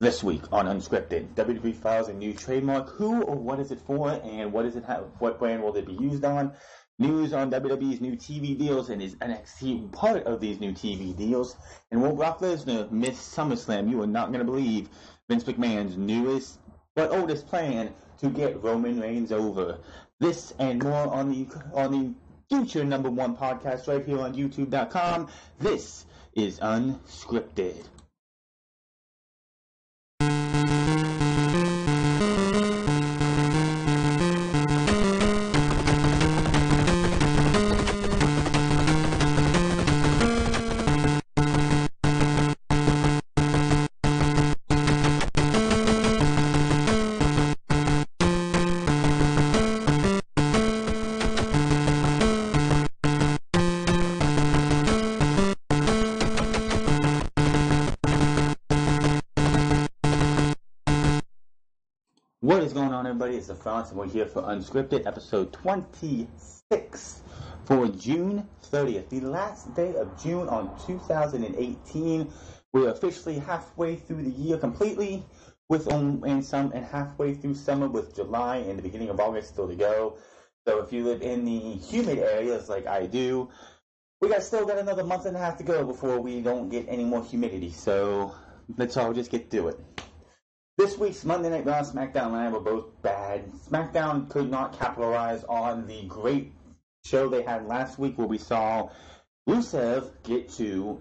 This week on Unscripted, WWE files a new trademark. Who or what is it for, and what does it have? What brand will it be used on? News on WWE's new TV deals, and is NXT part of these new TV deals? And will Brock Lesnar miss SummerSlam? You are not going to believe Vince McMahon's newest but oldest plan to get Roman Reigns over. This and more on the future #1 podcast right here on YouTube.com. This is Unscripted. What is going on, everybody? It's the Fonz, and we're here for Unscripted, episode 26 for June 30th, the last day of June on 2018. We're officially halfway through the year completely, and halfway through summer with July and the beginning of August still to go. So if you live in the humid areas like I do, we still got another month and a half to go before we don't get any more humidity. So let's all just get through it. This week's Monday Night Raw and SmackDown Live were both bad. SmackDown could not capitalize on the great show they had last week where we saw Rusev get a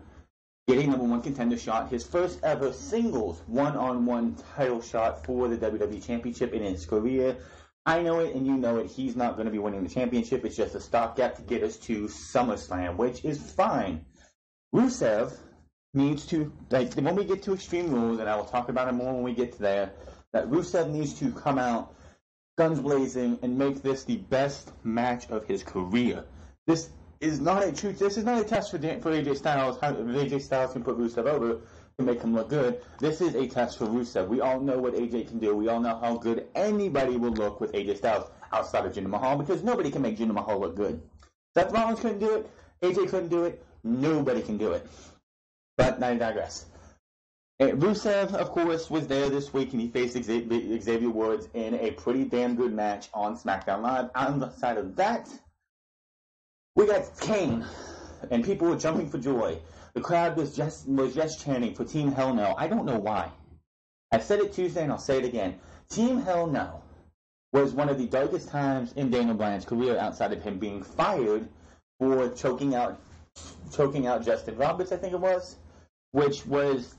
#1 contender shot, his first ever singles one-on-one title shot for the WWE Championship in his career. I know it and you know it. He's not going to be winning the championship. It's just a stopgap to get us to SummerSlam, which is fine. Rusev needs to, when we get to Extreme Rules, and I will talk about it more when we get to there, that Rusev needs to come out guns blazing and make this the best match of his career. This is not a test for AJ Styles. How AJ Styles can put Rusev over to make him look good. This is a test for Rusev. We all know what AJ can do. We all know how good anybody will look with AJ Styles outside of Jinder Mahal, because nobody can make Jinder Mahal look good. Seth Rollins couldn't do it. AJ couldn't do it. Nobody can do it. But I digress. Rusev, of course, was there this week, and he faced Xavier Woods in a pretty damn good match on SmackDown Live. On the side of that, we got Kane, and people were jumping for joy. The crowd was just chanting for Team Hell No. I don't know why. I said it Tuesday, and I'll say it again. Team Hell No was one of the darkest times in Daniel Bryan's career, outside of him being fired for choking out Justin Roberts, I think it was, which was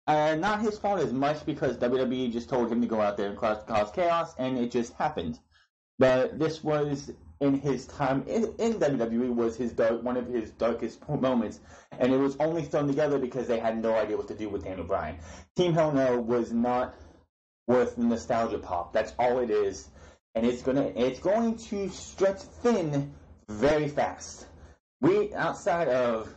not his fault as much, because WWE just told him to go out there and cause chaos, and it just happened. But this was, in his time in WWE, was one of his darkest moments, and it was only thrown together because they had no idea what to do with Daniel Bryan. Team Hell No was not worth the nostalgia pop. That's all it is, and it's going to stretch thin very fast. Outside of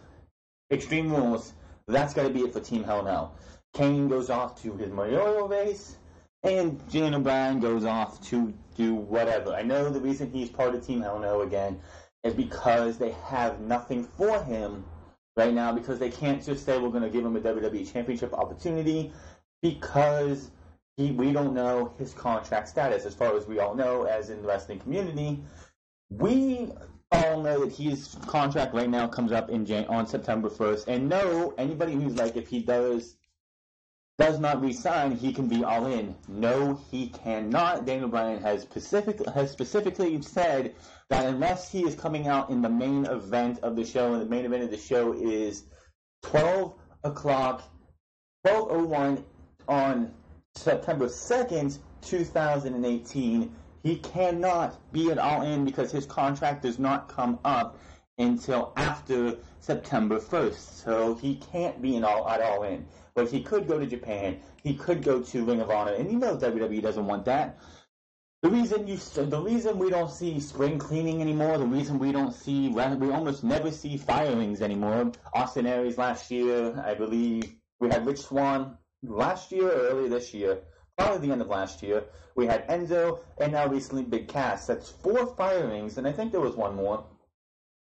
Extreme Rules, that's got to be it for Team Hell No. Kane goes off to his mayoral race, and Daniel Bryan goes off to do whatever. I know the reason he's part of Team Hell No again is because they have nothing for him right now, because they can't just say we're going to give him a WWE Championship opportunity, because we don't know his contract status. As far as we all know, as in the wrestling community, we all know that his contract right now comes up on September 1st, and no, anybody who's like, if he does not resign, he can be all in. No, he cannot. Daniel Bryan has specifically said that unless he is coming out in the main event of the show, and the main event of the show is 12:01 on September 2nd, 2018, he cannot be at All In, because his contract does not come up until after September 1st. So he can't be at All In. But he could go to Japan. He could go to Ring of Honor. And you know WWE doesn't want that. The reason we don't see spring cleaning anymore, the reason we almost never see firings anymore. Austin Aries last year, I believe. We had Rich Swann last year or earlier this year. Probably the end of last year. We had Enzo, and now recently Big Cass. That's 4 firings, and I think there was one more.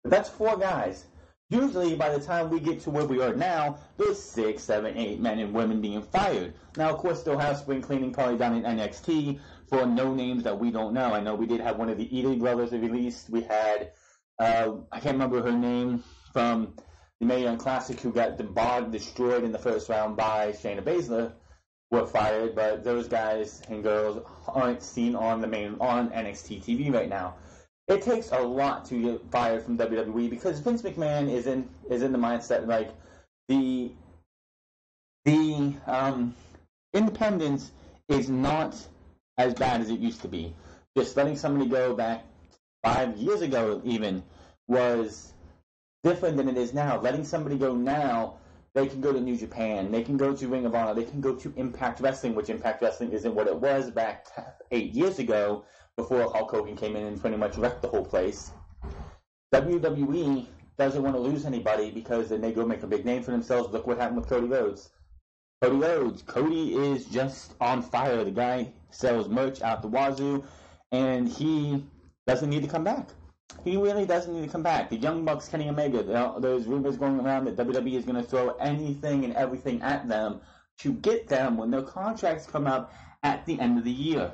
But that's 4 guys Usually, by the time we get to where we are now, there's 6, 7, 8 men and women being fired. Now, of course, they'll have spring cleaning probably down in NXT for no names that we don't know. I know we did have one of the Ely brothers released. We had, I can't remember her name, from the Mae Young Classic, who got destroyed in the first round by Shayna Baszler, were fired. But those guys and girls aren't seen on NXT TV right now. It takes a lot to get fired from WWE because Vince McMahon is in the mindset like the independence is not as bad as it used to be. Just letting somebody go back 5 years ago even was different than it is now. Letting somebody go now, they can go to New Japan, they can go to Ring of Honor, they can go to Impact Wrestling, which Impact Wrestling isn't what it was back 8 years ago, before Hulk Hogan came in and pretty much wrecked the whole place. WWE doesn't want to lose anybody because then they go make a big name for themselves. Look what happened with Cody Rhodes. Cody is just on fire. The guy sells merch out the wazoo, and he doesn't need to come back. He really doesn't need to come back. The Young Bucks, Kenny Omega, there's rumors going around that WWE is going to throw anything and everything at them to get them when their contracts come up at the end of the year.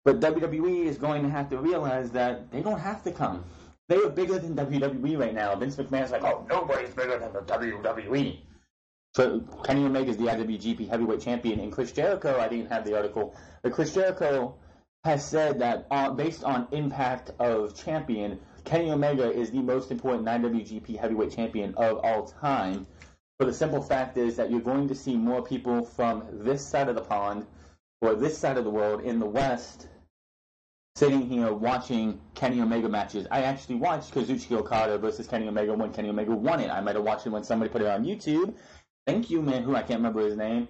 But WWE is going to have to realize that they don't have to come. They are bigger than WWE right now. Vince McMahon's like, oh, nobody's bigger than the WWE. So Kenny Omega is the IWGP Heavyweight Champion, and Chris Jericho, I didn't have the article, but Chris Jericho has said that based on impact of champion, Kenny Omega is the most important IWGP Heavyweight Champion of all time. But the simple fact is that you're going to see more people from this side of the pond, or this side of the world in the West, sitting here watching Kenny Omega matches. I actually watched Kazuchika Okada versus Kenny Omega when Kenny Omega won it. I might have watched it when somebody put it on YouTube. Thank you, man, who I can't remember his name.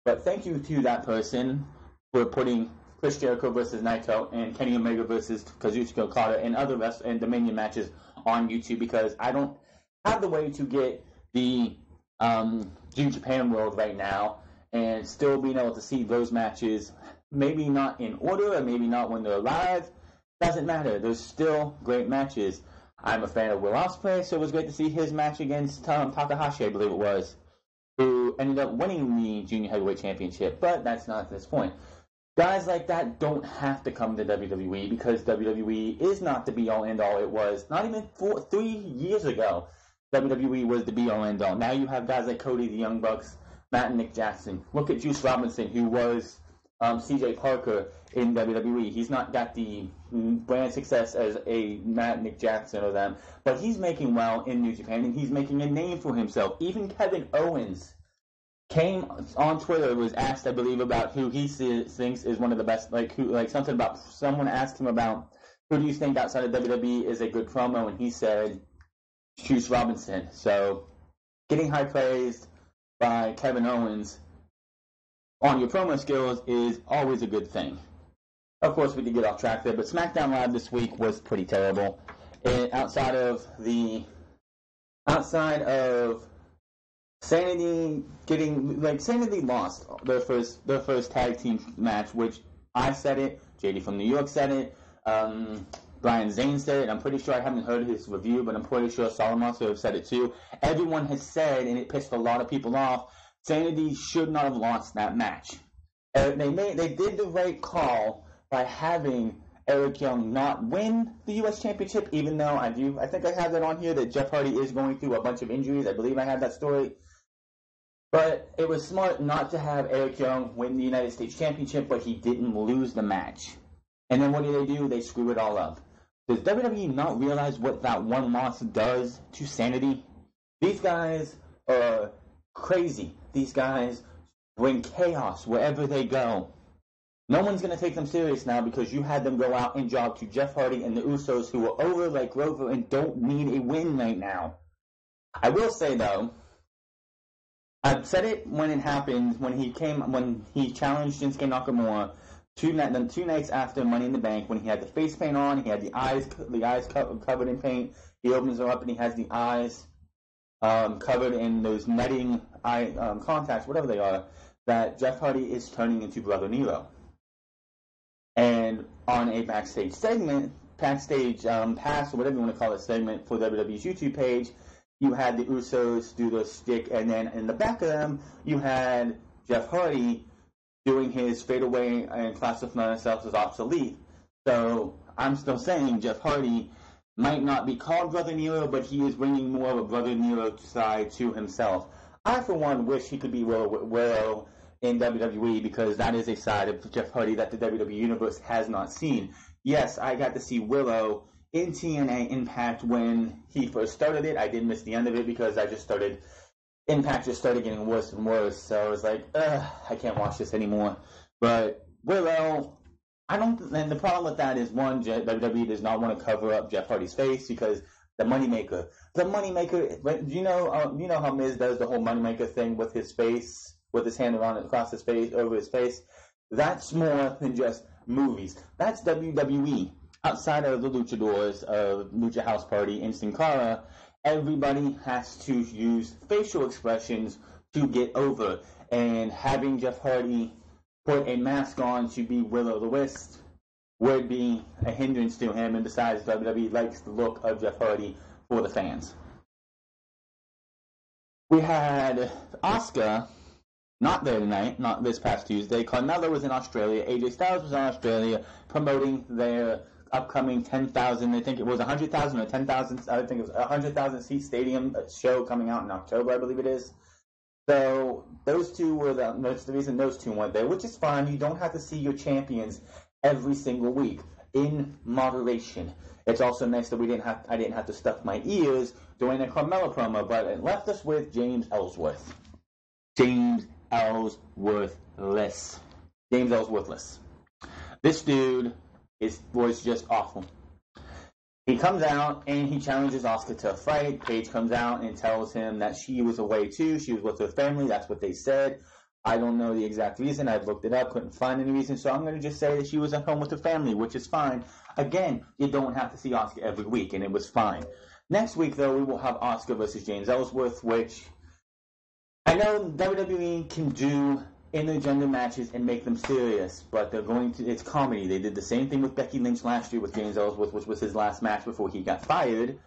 But thank you to that person for putting Chris Jericho versus Naito and Kenny Omega versus Kazuchika Okada and other and Dominion matches on YouTube, because I don't have the way to get the New Japan World right now and still being able to see those matches. Maybe not in order, or maybe not when they're live. Doesn't matter. There's still great matches. I'm a fan of Will Ospreay, so it was great to see his match against Takahashi, I believe it was, who ended up winning the Junior Heavyweight Championship. But that's not at this point. Guys like that don't have to come to WWE, because WWE is not the be-all, end-all it was. Not even 3 years ago, WWE was the be-all, end-all. Now you have guys like Cody, the Young Bucks, Matt and Nick Jackson. Look at Juice Robinson, who was CJ Parker in WWE. He's not got the brand success as a Matt, Nick Jackson or them, but he's making well in New Japan, and he's making a name for himself. Even Kevin Owens came on Twitter, was asked, I believe, about who he thinks is one of the best, something about, someone asked him about, who do you think outside of WWE is a good promo, and he said Juice Robinson. So getting high praised by Kevin Owens on your promo skills is always a good thing. Of course, we did get off track there, but SmackDown Live this week was pretty terrible. Outside of Sanity Sanity lost their first tag team match, which I said it, JD from New York said it, Brian Zane said it. I'm pretty sure, I haven't heard his review, but I'm pretty sure Solomon have said it too. Everyone has said, and it pissed a lot of people off, Sanity should not have lost that match. They did the right call by having Eric Young not win the U.S. Championship, even though I think I have that on here, that Jeff Hardy is going through a bunch of injuries. I believe I have that story. But it was smart not to have Eric Young win the United States Championship, but he didn't lose the match. And then what do? They screw it all up. Does WWE not realize what that one loss does to Sanity? These guys are crazy. These guys bring chaos wherever they go. No one's going to take them serious now because you had them go out and jog to Jeff Hardy and the Usos, who are over like Rover and don't need a win right now. I will say, though, I said it when it happened, when he challenged Shinsuke Nakamura two nights after Money in the Bank, when he had the face paint on, he had the eyes covered in paint. He opens her up and he has the eyes covered in those netting eye contacts, whatever they are, that Jeff Hardy is turning into Brother Nero. And on a backstage segment, backstage pass, or whatever you want to call it, segment for WWE's YouTube page, you had the Usos do the stick, and then in the back of them, you had Jeff Hardy doing his fadeaway and classifying himself as obsolete. So I'm still saying Jeff Hardy might not be called Brother Nero, but he is bringing more of a Brother Nero side to himself. I, for one, wish he could be Willow in WWE, because that is a side of Jeff Hardy that the WWE Universe has not seen. Yes, I got to see Willow in TNA Impact when he first started it. I did miss the end of it because Impact just started getting worse and worse. So I was like, I can't watch this anymore. But Willow, and the problem with that is, one, WWE does not want to cover up Jeff Hardy's face because the Moneymaker, you know how Miz does the whole Moneymaker thing with his face, with his hand around across his face, over his face. That's more than just movies. That's WWE. Outside of the luchadors, Lucha House Party, and Sin Cara, everybody has to use facial expressions to get over. And having Jeff Hardy put a mask on to be Will-O-the-Wisp would be a hindrance to him. And besides, WWE likes the look of Jeff Hardy for the fans. We had Asuka not there tonight, not this past Tuesday. Carmella was in Australia. AJ Styles was in Australia promoting their upcoming 10,000, I think it was 100,000 or 10,000, I think it was 100,000 seat stadium show coming out in October, I believe it is. So those two were that's the reason those two went there, which is fine. You don't have to see your champions every single week, in moderation. It's also nice that I didn't have to stuff my ears during the Carmella promo, but it left us with James Ellsworth. James Ellsworthless. This dude was just awful. He comes out and he challenges Asuka to a fight. Paige comes out and tells him that she was away too. She was with her family. That's what they said. I don't know the exact reason. I've looked it up, couldn't find any reason. So I'm going to just say that she was at home with her family, which is fine. Again, you don't have to see Asuka every week, and it was fine. Next week, though, we will have Asuka versus James Ellsworth, which I know WWE can do intergender matches and make them serious, but it's comedy. They did the same thing with Becky Lynch last year with James Ellsworth, which was his last match before he got fired.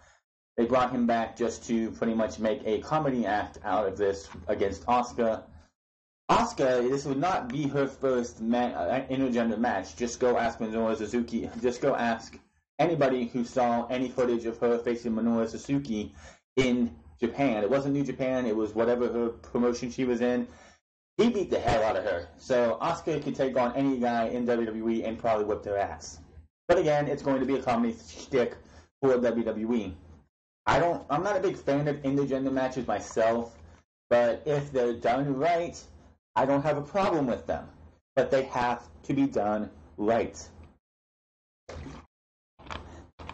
They brought him back just to pretty much make a comedy act out of this against Asuka. Asuka, this would not be her first intergender match. Just go ask Minoru Suzuki. Just go ask anybody who saw any footage of her facing Minoru Suzuki in Japan. It wasn't New Japan. It was whatever her promotion she was in. He beat the hell out of her. So Asuka could take on any guy in WWE and probably whip their ass. But again, it's going to be a comedy shtick for WWE. I'm not a big fan of intergender matches myself, but if they're done right, I don't have a problem with them. But they have to be done right.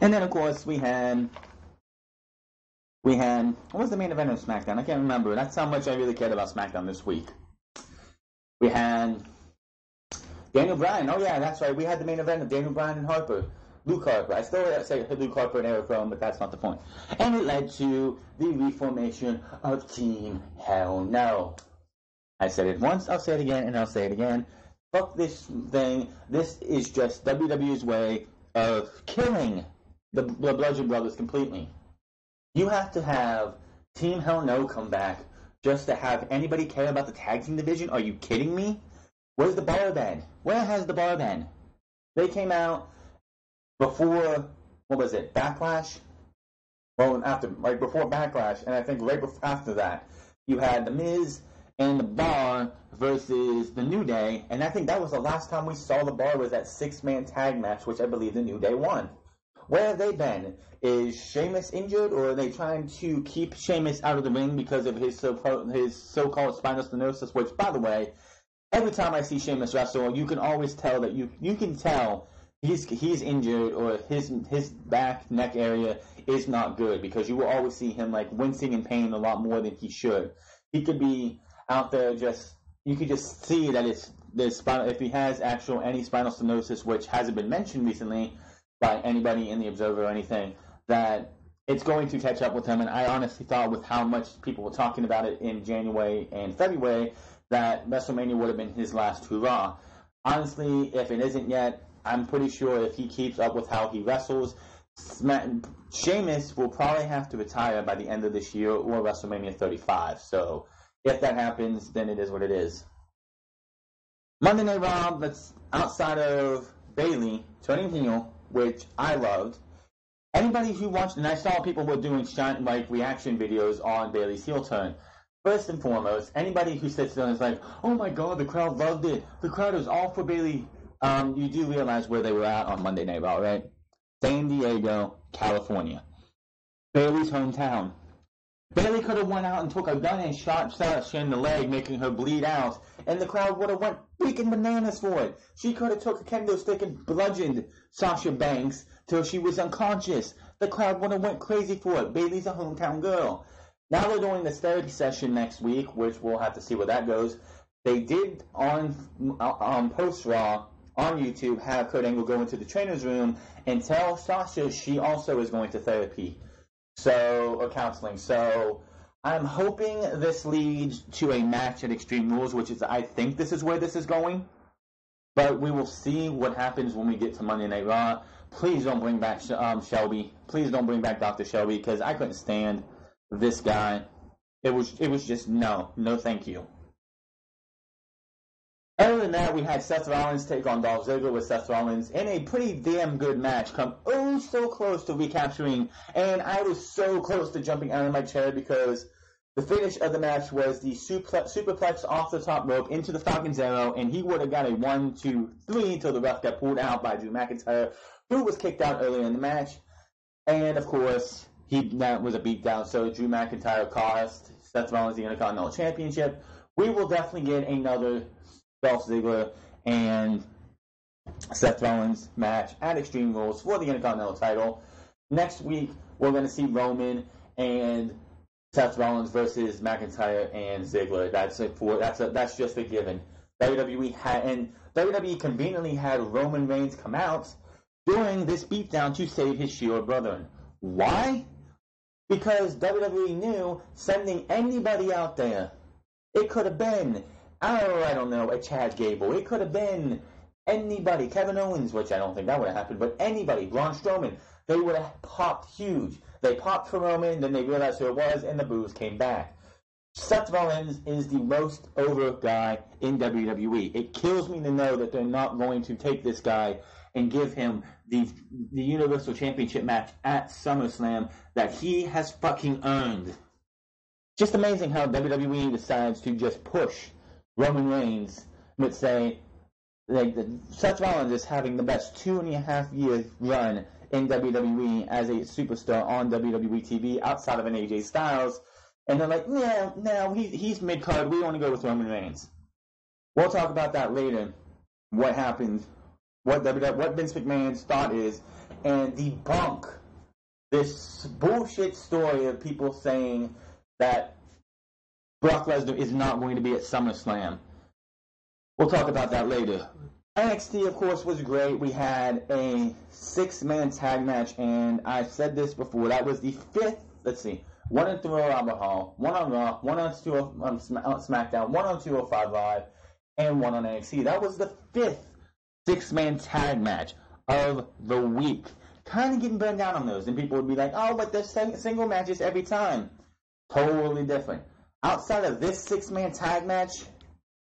And then, of course, we had what was the main event of SmackDown? I can't remember. That's how much I really cared about SmackDown this week. We had Daniel Bryan. Oh, yeah, that's right. We had the main event of Daniel Bryan and Luke Harper. I still say Luke Harper and Eric Rowan, but that's not the point. And it led to the reformation of Team Hell No. I said it once, I'll say it again, and I'll say it again. Fuck this thing. This is just WWE's way of killing the Bludgeon Brothers completely. You have to have Team Hell No come back just to have anybody care about the tag team division? Are you kidding me? Where's the bar been? Where has the bar been? They came out before, Backlash? Well, right before Backlash, and I think right after that, you had The Miz and The Bar versus The New Day, and I think that was the last time we saw The Bar was that 6-man tag match, which I believe The New Day won. Where have they been? Is Sheamus injured, or are they trying to keep Sheamus out of the ring because of his so-called spinal stenosis? Which, by the way, every time I see Sheamus wrestle, you can always tell that you can tell he's injured, or his back neck area is not good, because you will always see him like wincing in pain a lot more than he should. He could be out there you could just see that if he has any spinal stenosis, which hasn't been mentioned recently by anybody in the Observer or anything, that it's going to catch up with him. And I honestly thought, with how much people were talking about it in January and February, that WrestleMania would have been his last hurrah. Honestly, if it isn't yet, I'm pretty sure if he keeps up with how he wrestles, Sheamus will probably have to retire by the end of this year or WrestleMania 35. So if that happens, then it is what it is. Monday Night Raw, that's outside of Bayley turning heel, which I loved. Anybody who watched, and I saw people were doing reaction videos on Bayley's heel turn. First and foremost, anybody who sits there and is like, oh my god, the crowd loved it. The crowd was all for Bayley. You do realize where they were at on Monday Night Raw, right? San Diego, California. Bayley's hometown. Bayley could have went out and took a gun and shot Sasha in the leg, making her bleed out, and the crowd would have went freaking bananas for it. She could have took a kendo stick and bludgeoned Sasha Banks till she was unconscious. The crowd would have went crazy for it. Bayley's a hometown girl. Now they're doing this therapy session next week, which we'll have to see where that goes. They did on post-Raw on YouTube have Kurt Angle go into the trainer's room and tell Sasha she also is going to therapy. Or counseling. So I'm hoping this leads to a match at Extreme Rules, which is, I think this is where this is going. But we will see what happens when we get to Monday Night Raw. Please don't bring back Shelby. Please don't bring back Dr. Shelby, because I couldn't stand this guy. It was just no thank you. Other than that, we had Seth Rollins take on Dolph Ziggler, with Seth Rollins in a pretty damn good match come so close to recapturing, and I was so close to jumping out of my chair because the finish of the match was the superplex off the top rope into the Falcon's Arrow, and he would have got a 1, 2, 3 until the ref got pulled out by Drew McIntyre, who was kicked out earlier in the match. And of course, that was a beatdown, so Drew McIntyre cost Seth Rollins the Intercontinental Championship. We will definitely get another Dolph Ziggler and Seth Rollins match at Extreme Rules for the Intercontinental title. Next week, we're going to see Roman and Seth Rollins versus McIntyre and Ziggler. That's just a given. WWE conveniently had Roman Reigns come out during this beatdown to save his Shield brethren. Why? Because WWE knew sending anybody out there, it could have been, I don't know, a Chad Gable. It could have been anybody, Kevin Owens, which I don't think that would have happened, but anybody, Braun Strowman, they would have popped huge. They popped for Roman, then they realized who it was, and the boos came back. Seth Rollins is the most over guy in WWE. It kills me to know that they're not going to take this guy and give him the Universal Championship match at SummerSlam that he has fucking earned. Just amazing how WWE decides to just push Roman Reigns, but say, Seth Rollins is having the best 2.5-year run in WWE as a superstar on WWE TV outside of an AJ Styles, and they're like, no, he's mid-card, we want to go with Roman Reigns. We'll talk about that later, what happened, what Vince McMahon's thought is, and debunk this bullshit story of people saying that Brock Lesnar is not going to be at SummerSlam. We'll talk about that later. NXT, of course, was great. We had a 6-man tag match, and I said this before. That was the 5th, 1 on 3 on Albert Hall, 1 on Raw, 1 on SmackDown, 1 on 205 Live, and 1 on NXT. That was the 5th 6-man tag match of the week. Kind of getting burned down on those, and people would be like, oh, but there's single matches every time. Totally different. Outside of this 6-man tag match,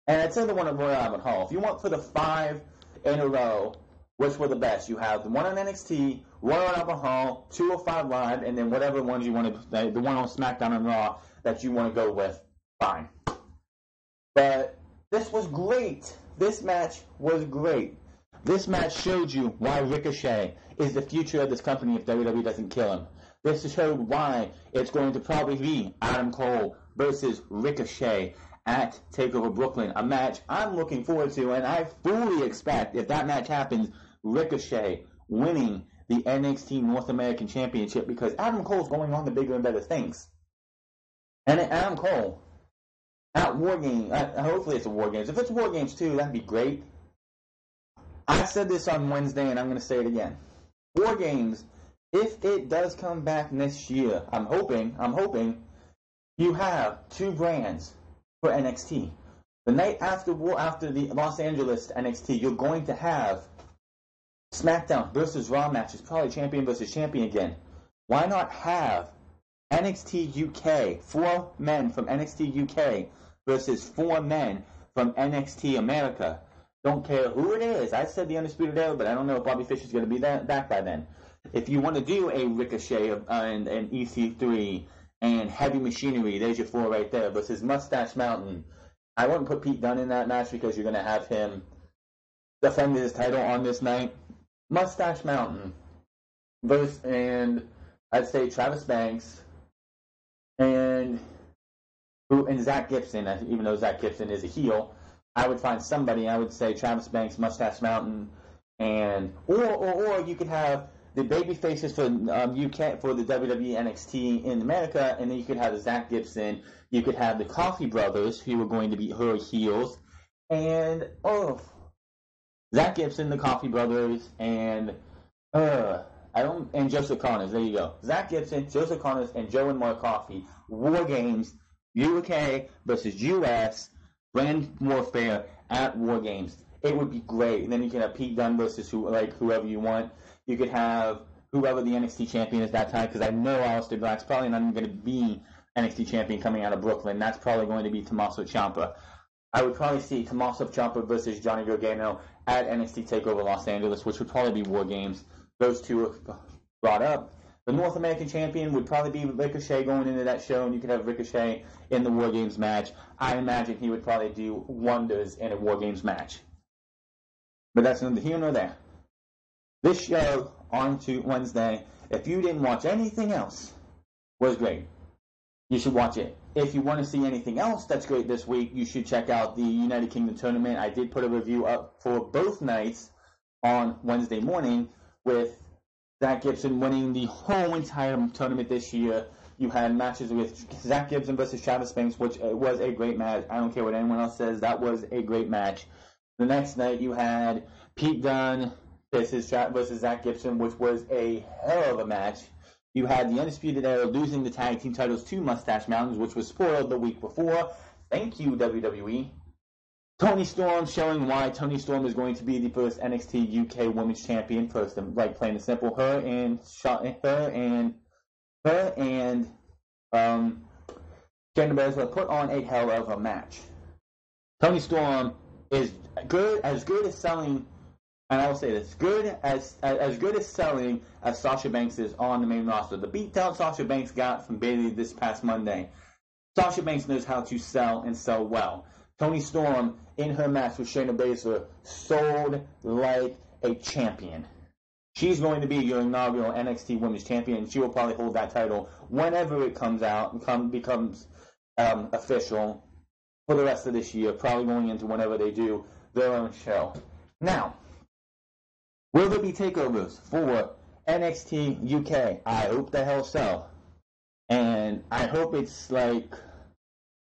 and I'd say the one at Royal Albert Hall, if you want for the 5 in a row, which were the best, you have the one on NXT, Royal Albert Hall, 205 Live, and then whatever ones you want to, the one on SmackDown and Raw that you want to go with, fine. But this was great. This match was great. This match showed you why Ricochet is the future of this company if WWE doesn't kill him. This showed why it's going to probably be Adam Cole versus Ricochet at TakeOver Brooklyn, a match I'm looking forward to, and I fully expect, if that match happens, Ricochet winning the NXT North American Championship, because Adam Cole's going on to bigger and better things. And Adam Cole, at War Games, hopefully it's a War Games. If it's War Games 2, that'd be great. I said this on Wednesday, and I'm going to say it again. War Games, if it does come back next year, I'm hoping, you have 2 brands for NXT. The night after the Los Angeles NXT, you're going to have SmackDown versus Raw match is probably champion versus champion again. Why not have NXT UK, 4 men from NXT UK versus 4 men from NXT America? Don't care who it is. I said the Undisputed Era, but I don't know if Bobby Fish is going to be back by then. If you want to do a Ricochet and EC3 and Heavy Machinery, there's your 4 right there, versus Mustache Mountain. I wouldn't put Pete Dunne in that match because you're going to have him defend his title on this night. Mustache Mountain versus, and I'd say Travis Banks and Zach Gibson, even though Zach Gibson is a heel. I would find somebody. I would say Travis Banks, Mustache Mountain, and or you could have the baby faces for UK for the WWE NXT in America, and then you could have the Zach Gibson. You could have the Coffee Brothers, who are going to be her heels, and Zach Gibson, the Coffee Brothers, and Joseph Connors. There you go. Zach Gibson, Joseph Connors, and Joe and Mark Coffey. War Games, UK versus US. Brand warfare at War Games. It would be great. And then you can have Pete Dunne versus whoever you want. You could have whoever the NXT champion is that time, because I know Aleister Black's probably not even going to be NXT champion coming out of Brooklyn. That's probably going to be Tommaso Ciampa. I would probably see Tommaso Ciampa versus Johnny Gargano at NXT TakeOver Los Angeles, which would probably be War Games. Those two are brought up. The North American champion would probably be Ricochet going into that show, and you could have Ricochet in the War Games match. I imagine he would probably do wonders in a War Games match. But that's neither here nor there. This show, on to Wednesday, if you didn't watch anything else, was great. You should watch it. If you want to see anything else that's great this week, you should check out the United Kingdom tournament. I did put a review up for both nights on Wednesday morning, with Zach Gibson winning the whole entire tournament this year. You had matches with Zach Gibson versus Travis Banks, which was a great match. I don't care what anyone else says. That was a great match. The next night you had Pete Dunne versus Zach Gibson, which was a hell of a match. You had the Undisputed Era losing the tag team titles to Mustache Mountains, which was spoiled the week before. Thank you, WWE. Toni Storm showing why Toni Storm is going to be the first NXT UK Women's Champion. First, like plain and simple, her and Shayna Baszler put on a hell of a match. Toni Storm is good as selling, and I will say this, good as selling as Sasha Banks is on the main roster. The beatdown Sasha Banks got from Bayley this past Monday. Sasha Banks knows how to sell and sell well. Toni Storm, in her match with Shayna Baszler, sold like a champion. She's going to be your inaugural NXT Women's Champion, and she will probably hold that title whenever it comes out and becomes official for the rest of this year, probably going into whenever they do their own show. Now, will there be takeovers for NXT UK? I hope the hell so. And I hope it's like,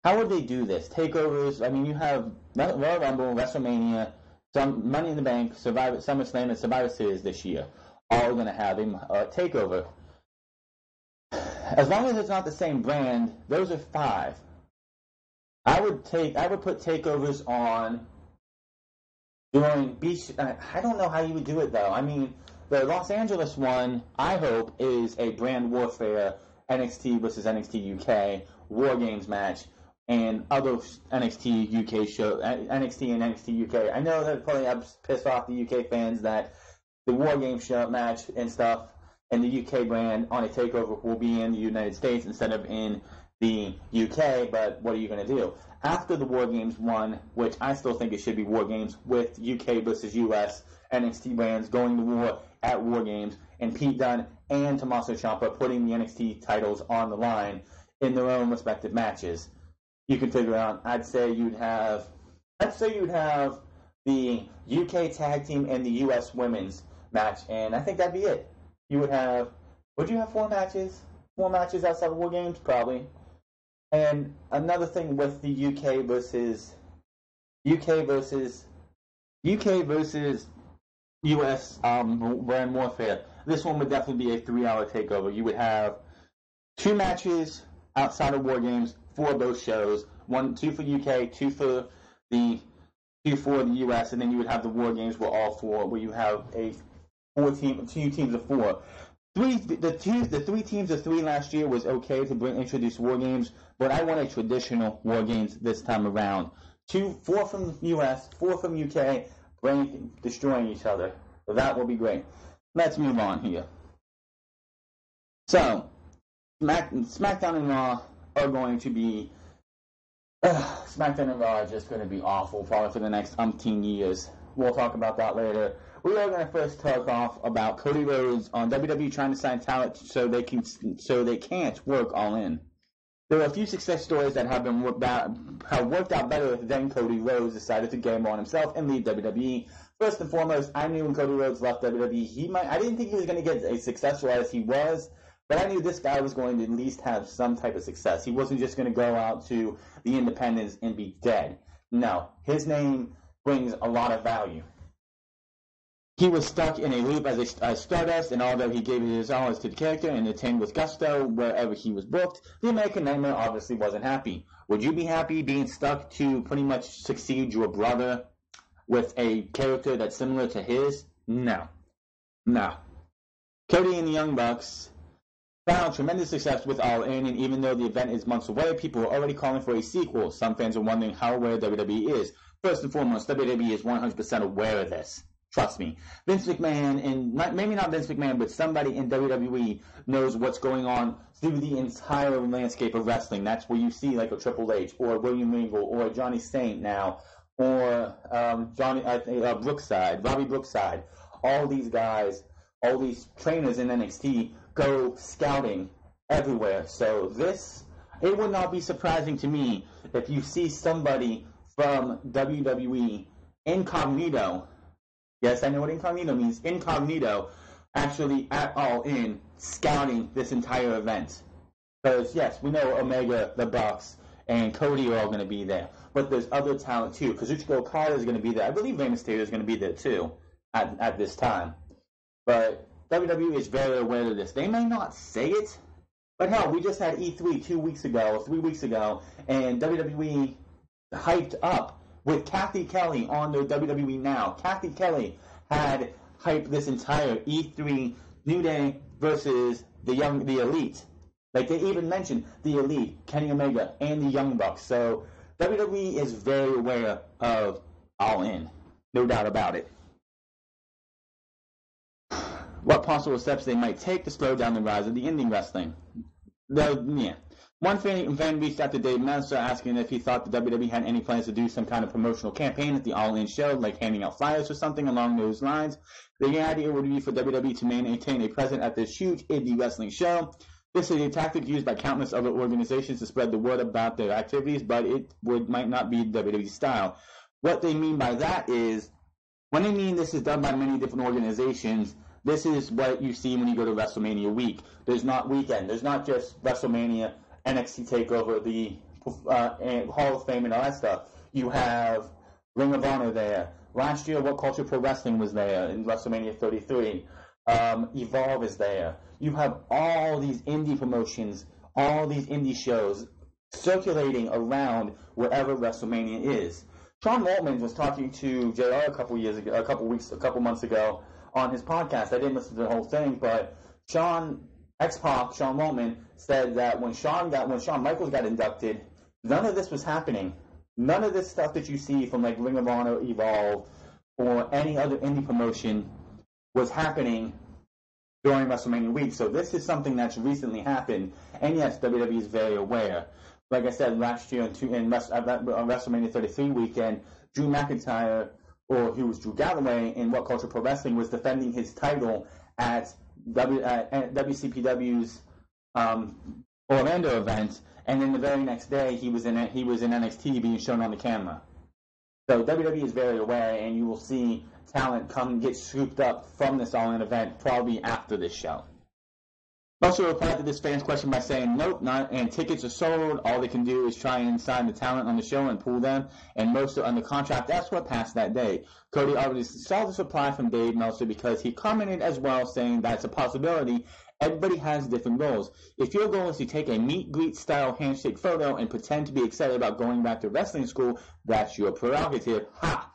how would they do this? Takeovers, I mean, you have Royal Rumble, WrestleMania, some Money in the Bank, SummerSlam, and Survivor Series this year. All going to have a takeover. As long as it's not the same brand, those are 5. I would put takeovers on during I don't know how you would do it though. I mean, the Los Angeles one, I hope, is a brand warfare NXT versus NXT UK War Games match, and other NXT UK show, NXT and NXT UK. I know that probably pissed off the UK fans that the War Games show match and stuff, and the UK brand on a takeover will be in the United States instead of in the UK, but what are you going to do? After the War Games one, which I still think it should be War Games, with UK versus US NXT brands going to war at War Games, and Pete Dunne and Tommaso Ciampa putting the NXT titles on the line in their own respective matches. You can figure out, I'd say you'd have the UK tag team and the US women's match, and I think that'd be it. Would you have 4 matches? 4 matches outside of War Games? Probably. And another thing with the UK versus US brand warfare, this one would definitely be a 3-hour takeover. You would have 2 matches outside of War Games for both shows, 2 for UK, 2 for the US, and then you would have the War Games where you have a two teams of four. The three teams of three last year was okay to introduce war games, but I want a traditional war games this time around. Four from US, four from UK, destroying each other. So that will be great. Let's move on here. So, SmackDown and Raw are going to be SmackDown and Raw are just going to be awful probably for the next umpteen years. We'll talk about that later. We are going to first talk off about Cody Rhodes on WWE trying to sign talent so they can't work All In. There are a few success stories that have worked out better than Cody Rhodes decided to gamble on himself and leave WWE. First and foremost, I knew when Cody Rhodes left WWE, I didn't think he was going to get as successful as he was, but I knew this guy was going to at least have some type of success. He wasn't just going to go out to the independents and be dead. No, his name brings a lot of value. He was stuck in a loop as a Stardust, and although he gave his all to the character and attained with gusto wherever he was booked, the American Nightmare obviously wasn't happy. Would you be happy being stuck to pretty much succeed your brother with a character that's similar to his? No. Cody and the Young Bucks found tremendous success with All In, and even though the event is months away, people are already calling for a sequel. Some fans are wondering how aware WWE is. First and foremost, WWE is 100% aware of this. Trust me. Vince McMahon, and maybe not Vince McMahon, but somebody in WWE knows what's going on through the entire landscape of wrestling. That's where you see like a Triple H or William Regal or Johnny Saint now, or Brookside, Robbie Brookside. All these guys, all these trainers in NXT go scouting everywhere. So it would not be surprising to me if you see somebody from WWE incognito. Yes, I know what incognito means. Incognito, actually at All In, scouting this entire event. Because, yes, we know Omega, the Bucks, and Cody are all going to be there. But there's other talent, too. Kazuchika Okada is going to be there. I believe Rey Mysterio is going to be there, too, at this time. But WWE is very aware of this. They may not say it, but hell, we just had E3 3 weeks ago, and WWE hyped up with Kathy Kelly on their WWE Now. Kathy Kelly had hyped this entire E3 New Day versus the Elite. Like, they even mentioned the Elite, Kenny Omega, and the Young Bucks. So WWE is very aware of All In. No doubt about it. What possible steps they might take to slow down the rise of the indie wrestling? One fan reached out to Dave Meltzer asking if he thought the WWE had any plans to do some kind of promotional campaign at the All In show, like handing out flyers or something along those lines. The idea would be for WWE to maintain a presence at this huge indie wrestling show. This is a tactic used by countless other organizations to spread the word about their activities, but it might not be WWE's style. What they mean by that is, when they mean this is done by many different organizations, this is what you see when you go to WrestleMania week. There's not just WrestleMania, NXT TakeOver, the Hall of Fame, and all that stuff. You have Ring of Honor there. Last year, What Culture Pro Wrestling was there in WrestleMania 33. Evolve is there. You have all these indie promotions, all these indie shows circulating around wherever WrestleMania is. Sean Waltman was talking to JR a couple months ago on his podcast. I didn't listen to the whole thing, but X-Pac, Sean Waltman, said that when Shawn Michaels got inducted, none of this was happening. None of this stuff that you see from like Ring of Honor, Evolve, or any other indie promotion was happening during WrestleMania week. So this is something that's recently happened, and yes, WWE is very aware. Like I said, last year on WrestleMania 33 weekend, Drew McIntyre, or he was Drew Galloway in What Culture Pro Wrestling, was defending his title at WCPW's Orlando event, and then the very next day he was in NXT being shown on the camera. So WWE is very aware, and you will see talent get scooped up from this All-In event probably after this show. Also replied to this fan's question by saying, nope, not, and tickets are sold. All they can do is try and sign the talent on the show and pool them, and most are under contract. That's what passed that day. Cody already saw this reply from Dave Meltzer because he commented as well, saying that's a possibility. Everybody has different goals. If your goal is to take a meet-greet style handshake photo and pretend to be excited about going back to wrestling school, that's your prerogative. Ha!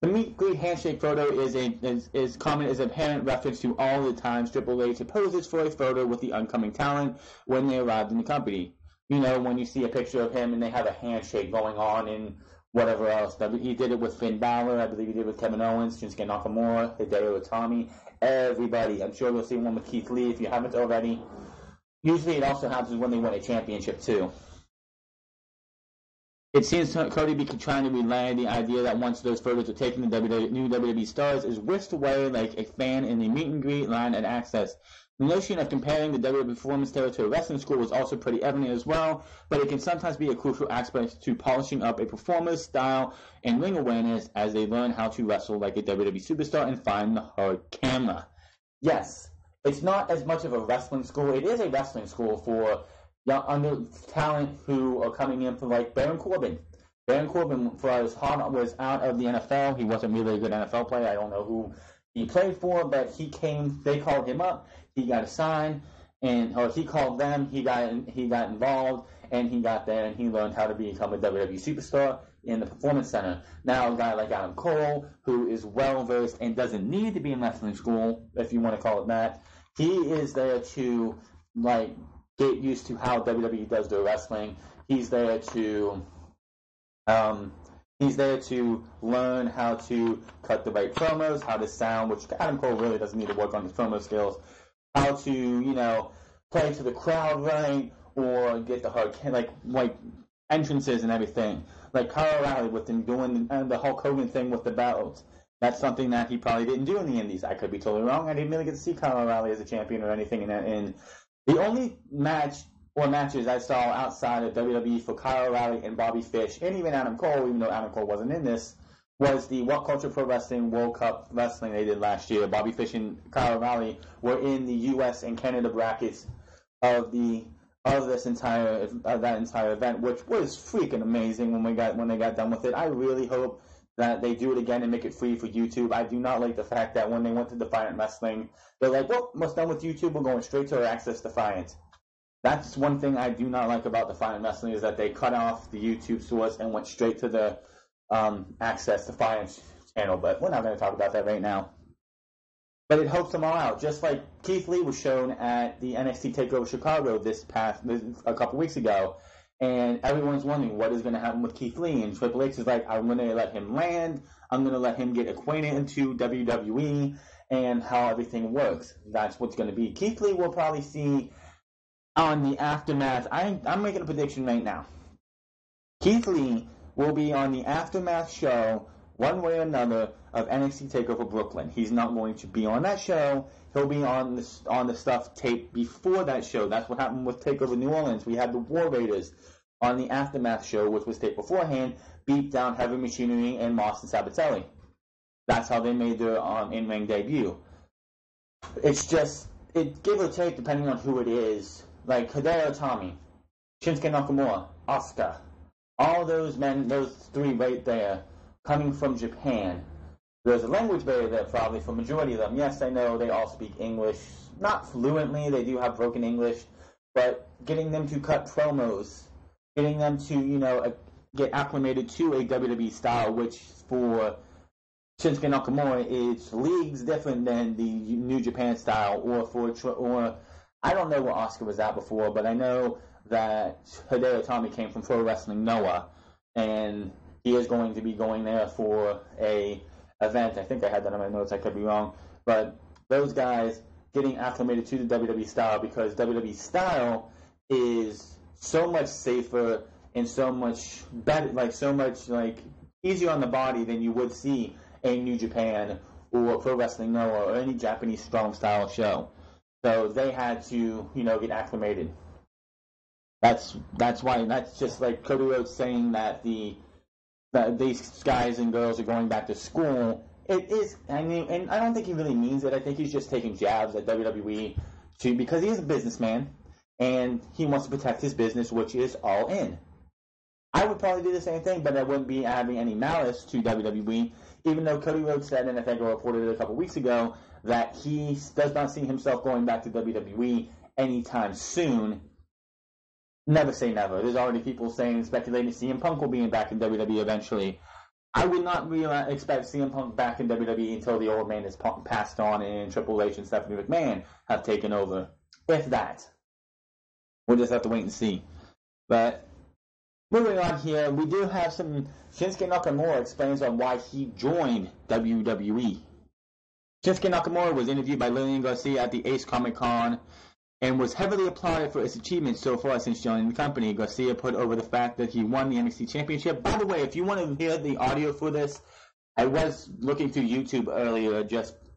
The meet and greet handshake photo is common as a apparent reference to all the times Triple H poses for a photo with the oncoming talent when they arrived in the company. You know, when you see a picture of him and they have a handshake going on and whatever else. He did it with Finn Balor. I believe he did it with Kevin Owens, Shinsuke Nakamura, Hideo Itami, everybody. I'm sure you'll see one with Keith Lee if you haven't already. Usually it also happens when they win a championship, too. It seems Cody be trying to relay the idea that once those photos are taken, the new WWE stars is whisked away like a fan in the meet and greet line at Access. The notion of comparing the WWE performance tailor to a wrestling school was also pretty evident as well, but it can sometimes be a crucial aspect to polishing up a performer's style and ring awareness as they learn how to wrestle like a WWE superstar and find the hard camera. Yes, it's not as much of a wrestling school. It is a wrestling school for young under talent who are coming in for like Baron Corbin. Baron Corbin, for as hard was out of the NFL, he wasn't really a good NFL player. I don't know who he played for, but he came. They called him up. He got assigned, or he called them. He got involved, and he got there, and he learned how to become a WWE superstar in the Performance Center. Now, a guy like Adam Cole, who is well versed and doesn't need to be in wrestling school, if you want to call it that, he is there to like get used to how WWE does their wrestling. He's there to learn how to cut the right promos, how to sound, which Adam Cole really doesn't need to work on his promo skills. How to, you know, play to the crowd right, or get the hard, like entrances and everything. Like Kyle O'Reilly with him doing the Hulk Hogan thing with the belts. That's something that he probably didn't do in the Indies. I could be totally wrong. I didn't really get to see Kyle O'Reilly as a champion or anything in that. And the only matches I saw outside of WWE for Kyle O'Reilly and Bobby Fish, and even Adam Cole, even though Adam Cole wasn't in this, was the What Culture Pro Wrestling World Cup Wrestling they did last year. Bobby Fish and Kyle O'Reilly were in the U.S. and Canada brackets of that entire event, which was freaking amazing when they got done with it. I really hope that they do it again and make it free for YouTube. I do not like the fact that when they went to Defiant Wrestling, they're like, well, what's done with YouTube? We're going straight to our Access Defiant. That's one thing I do not like about Defiant Wrestling, is that they cut off the YouTube source and went straight to the Access Defiance channel, but we're not going to talk about that right now. But it helps them all out, just like Keith Lee was shown at the NXT TakeOver Chicago a couple weeks ago, and everyone's wondering what is going to happen with Keith Lee, and Triple H is like, I'm going to let him land, I'm going to let him get acquainted into WWE and how everything works. That's what's going to be. Keith Lee will probably see on the Aftermath, I'm making a prediction right now. Keith Lee will be on the Aftermath show, one way or another, of NXT TakeOver Brooklyn. He's not going to be on that show. He'll be on the stuff taped before that show. That's what happened with TakeOver New Orleans. We had the War Raiders on the Aftermath show, which was taped beforehand, beat down Heavy Machinery and Moss and Sabatelli. That's how they made their in-ring debut. It's just, it give or take depending on who it is. Like Hideo Itami, Shinsuke Nakamura, Asuka. All those men, those three right there, coming from Japan. There's a language barrier there probably for majority of them. Yes, I know they all speak English. Not fluently, they do have broken English. But getting them to cut promos, getting them to, get acclimated to a WWE style, which for Shinsuke Nakamura is leagues different than the New Japan style, or I don't know where Asuka was at before, but I know that Hideo Itami came from Pro Wrestling Noah, and he is going to be going there for a event. I think I had that on my notes. I could be wrong. But those guys getting acclimated to the WWE style, because WWE style is so much safer and so much better, easier on the body than you would see a New Japan or Pro Wrestling Noah or any Japanese strong style show. So they had to, get acclimated. That's why. That's just like Cody Rhodes saying that these guys and girls are going back to school. It is. I mean, and I don't think he really means it. I think he's just taking jabs at WWE because he is a businessman and he wants to protect his business, which is All In. I would probably do the same thing, but I wouldn't be adding any malice to WWE. Even though Cody Rhodes said, and I think I reported it a couple weeks ago, that he does not see himself going back to WWE anytime soon. Never say never. There's already people saying, speculating CM Punk will be back in WWE eventually. I would not really expect CM Punk back in WWE until the old man is passed on and Triple H and Stephanie McMahon have taken over. If that. We'll just have to wait and see. But moving on here, we do have some... Shinsuke Nakamura explains on why he joined WWE. Shinsuke Nakamura was interviewed by Lillian Garcia at the Ace Comic-Con and was heavily applauded for his achievements so far since joining the company. Garcia put over the fact that he won the NXT Championship. By the way, if you want to hear the audio for this, I was looking through YouTube earlier.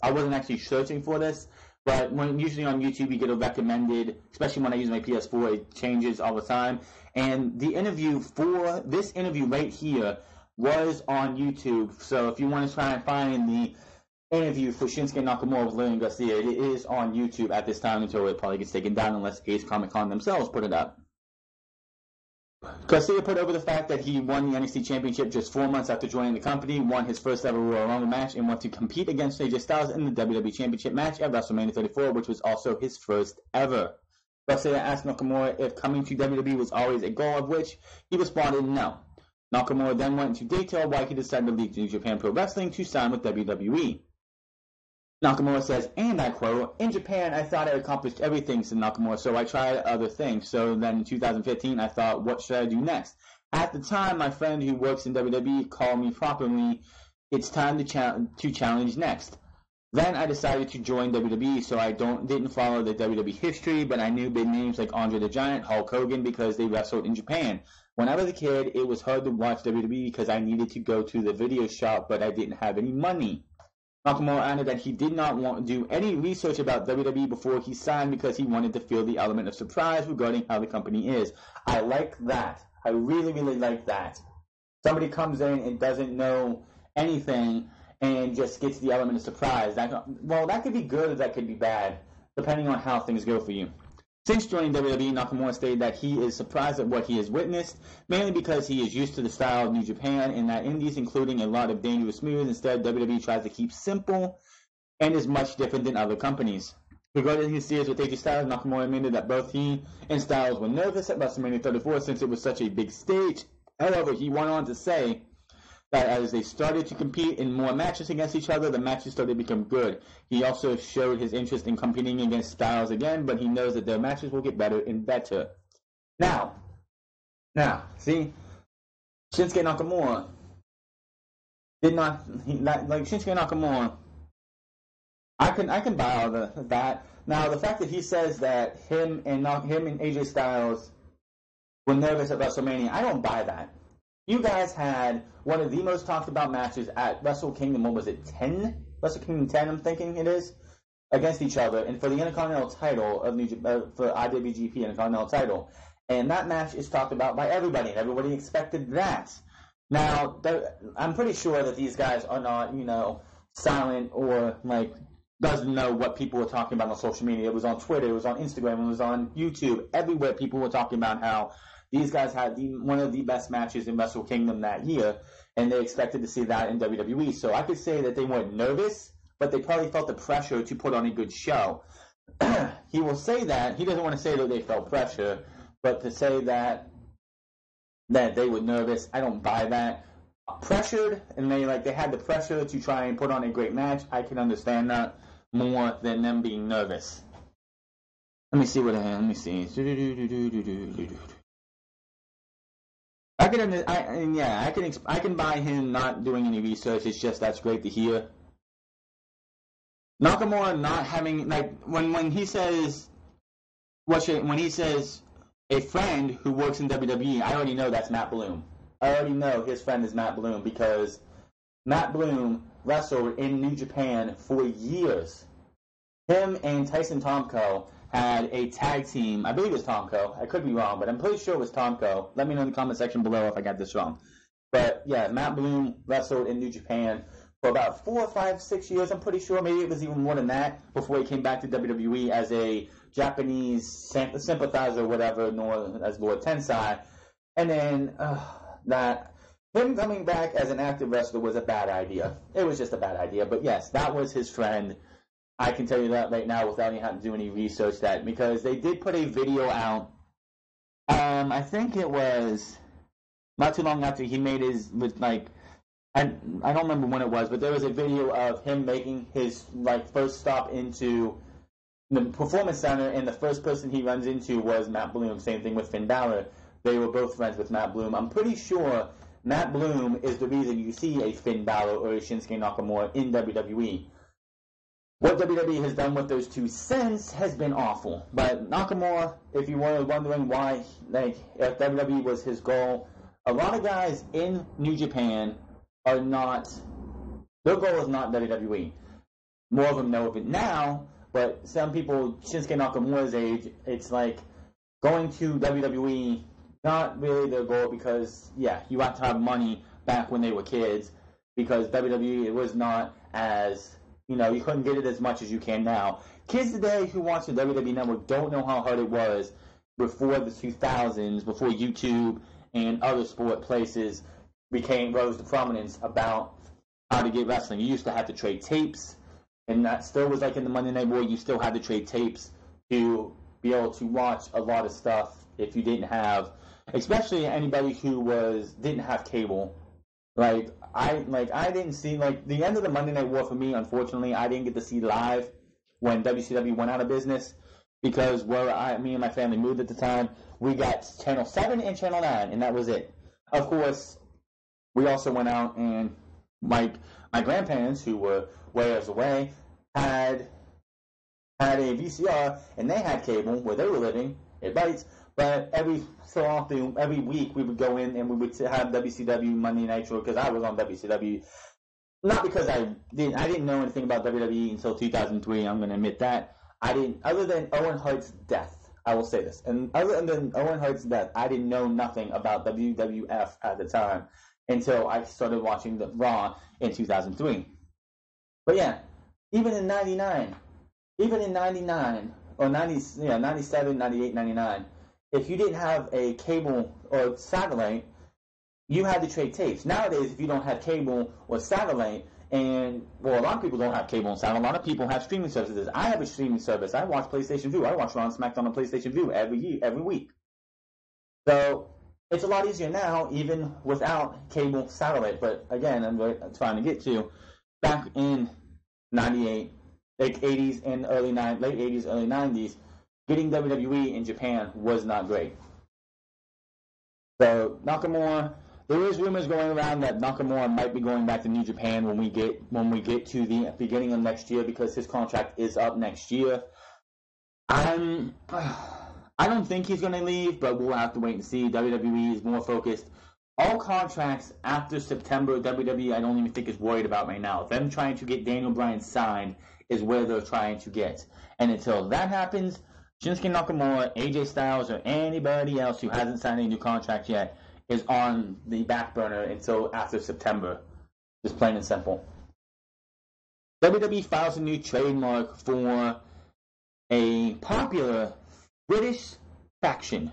I wasn't actually searching for this, but usually on YouTube you get a recommended, especially when I use my PS4, it changes all the time. And the interview for this interview right here was on YouTube. So if you want to try and find the interview for Shinsuke Nakamura with Lillian Garcia, it is on YouTube at this time until it probably gets taken down unless Ace Comic-Con themselves put it up. Garcia put over the fact that he won the NXT Championship just 4 months after joining the company, won his first ever Royal Rumble match, and went to compete against AJ Styles in the WWE Championship match at WrestleMania 34, which was also his first ever. Garcia asked Nakamura if coming to WWE was always a goal, of which he responded no. Nakamura then went into detail why he decided to leave New Japan Pro Wrestling to sign with WWE. Nakamura says, and I quote, "In Japan, I thought I accomplished everything," said Nakamura, "so I tried other things. So then in 2015, I thought, what should I do next? At the time, my friend who works in WWE called me properly, it's time to challenge next. Then I decided to join WWE, so I didn't follow the WWE history, but I knew big names like Andre the Giant, Hulk Hogan, because they wrestled in Japan. When I was a kid, it was hard to watch WWE because I needed to go to the video shop, but I didn't have any money." Nakamura added that he did not want to do any research about WWE before he signed because he wanted to feel the element of surprise regarding how the company is. I like that. I really, really like that. Somebody comes in and doesn't know anything and just gets the element of surprise. That could be good or that could be bad, depending on how things go for you. Since joining WWE, Nakamura stated that he is surprised at what he has witnessed, mainly because he is used to the style of New Japan and that indies, including a lot of dangerous moves, instead WWE tries to keep simple and is much different than other companies. Regarding his fears with AJ Styles, Nakamura admitted that both he and Styles were nervous at WrestleMania 34 since it was such a big stage. However, he went on to say that as they started to compete in more matches against each other, the matches started to become good. He also showed his interest in competing against Styles again, but he knows that their matches will get better and better. Now, see, Shinsuke Nakamura Shinsuke Nakamura, I can buy all that. Now, the fact that he says that him and AJ Styles were nervous at WrestleMania, I don't buy that. You guys had one of the most talked about matches at Wrestle Kingdom, what was it, 10? Wrestle Kingdom 10, I'm thinking it is, against each other, and for the Intercontinental title of for IWGP Intercontinental title. And that match is talked about by everybody, and everybody expected that. Now, I'm pretty sure that these guys are not, silent or, doesn't know what people were talking about on social media. It was on Twitter, it was on Instagram, it was on YouTube. Everywhere people were talking about how these guys had one of the best matches in Wrestle Kingdom that year, and they expected to see that in WWE. So I could say that they weren't nervous, but they probably felt the pressure to put on a good show. He will say that. He doesn't want to say that they felt pressure, but to say that they were nervous, I don't buy that. Pressured, and they had the pressure to try and put on a great match, I can understand that more than them being nervous. Let me see. I can buy him not doing any research. It's just that's great to hear. Nakamura not having when he says a friend who works in WWE, I already know that's Matt Bloom. I already know his friend is Matt Bloom because Matt Bloom wrestled in New Japan for years. Him and Tyson Tomko had a tag team. I believe it was Tomko. I could be wrong, but I'm pretty sure it was Tomko. Let me know in the comment section below if I got this wrong. But yeah, Matt Bloom wrestled in New Japan for about 4, 5, 6 years. I'm pretty sure. Maybe it was even more than that before he came back to WWE as a Japanese sympathizer or whatever, as Lord Tensai. And then him coming back as an active wrestler was a bad idea. It was just a bad idea. But yes, that was his friend. I can tell you that right now without even having to do any research because they did put a video out. I think it was not too long after he made his I don't remember when it was, but there was a video of him making his first stop into the Performance Center, and the first person he runs into was Matt Bloom. Same thing with Finn Balor. They were both friends with Matt Bloom. I'm pretty sure Matt Bloom is the reason you see a Finn Balor or a Shinsuke Nakamura in WWE. What WWE has done with those two since has been awful. But Nakamura, if you were wondering why, if WWE was his goal, a lot of guys in New Japan are not, their goal is not WWE. More of them know of it now, but some people, Shinsuke Nakamura's age, it's like going to WWE, not really their goal because, yeah, you have to have money back when they were kids because WWE, it was not as, you couldn't get it as much as you can now. Kids today who watch the WWE Network don't know how hard it was before the 2000s, before YouTube and other sport places rose to prominence about how to get wrestling. You used to have to trade tapes, and that still was like in the Monday Night War. You still had to trade tapes to be able to watch a lot of stuff if you didn't have, especially anybody who didn't have cable. I didn't see the end of the Monday Night War for me. Unfortunately, I didn't get to see live when WCW went out of business because me and my family moved at the time. We got Channel 7 and Channel 9, and that was it. Of course, we also went out and my grandparents, who were ways away, had a VCR, and they had cable where they were living at Bites. But every so often, every week, we would go in and we would have WCW Monday Nitro because I was on WCW. Not because I didn't know anything about WWE until 2003. I'm going to admit that. I didn't, other than Owen Hart's death. I will say this. And other than Owen Hart's death, I didn't know nothing about WWF at the time until I started watching the Raw in 2003. But yeah, even in 99, or 97, 98, 99, if you didn't have a cable or satellite, you had to trade tapes. Nowadays, if you don't have cable or satellite, a lot of people don't have cable and satellite. A lot of people have streaming services. I have a streaming service. I watch PlayStation View. I watch Raw and SmackDown on PlayStation View every week. So it's a lot easier now, even without cable satellite. But again, I'm trying to get to back in 98, late 80s and late 80s, early 90s, getting WWE in Japan was not great. So Nakamura, there is rumors going around that Nakamura might be going back to New Japan when we get to the beginning of next year because his contract is up next year. I don't think he's going to leave, but we'll have to wait and see. WWE is more focused. All contracts after September, WWE I don't even think is worried about right now. Them trying to get Daniel Bryan signed is where they're trying to get. And until that happens, Shinsuke Nakamura, AJ Styles, or anybody else who hasn't signed a new contract yet is on the back burner until after September. Just plain and simple. WWE files a new trademark for a popular British faction.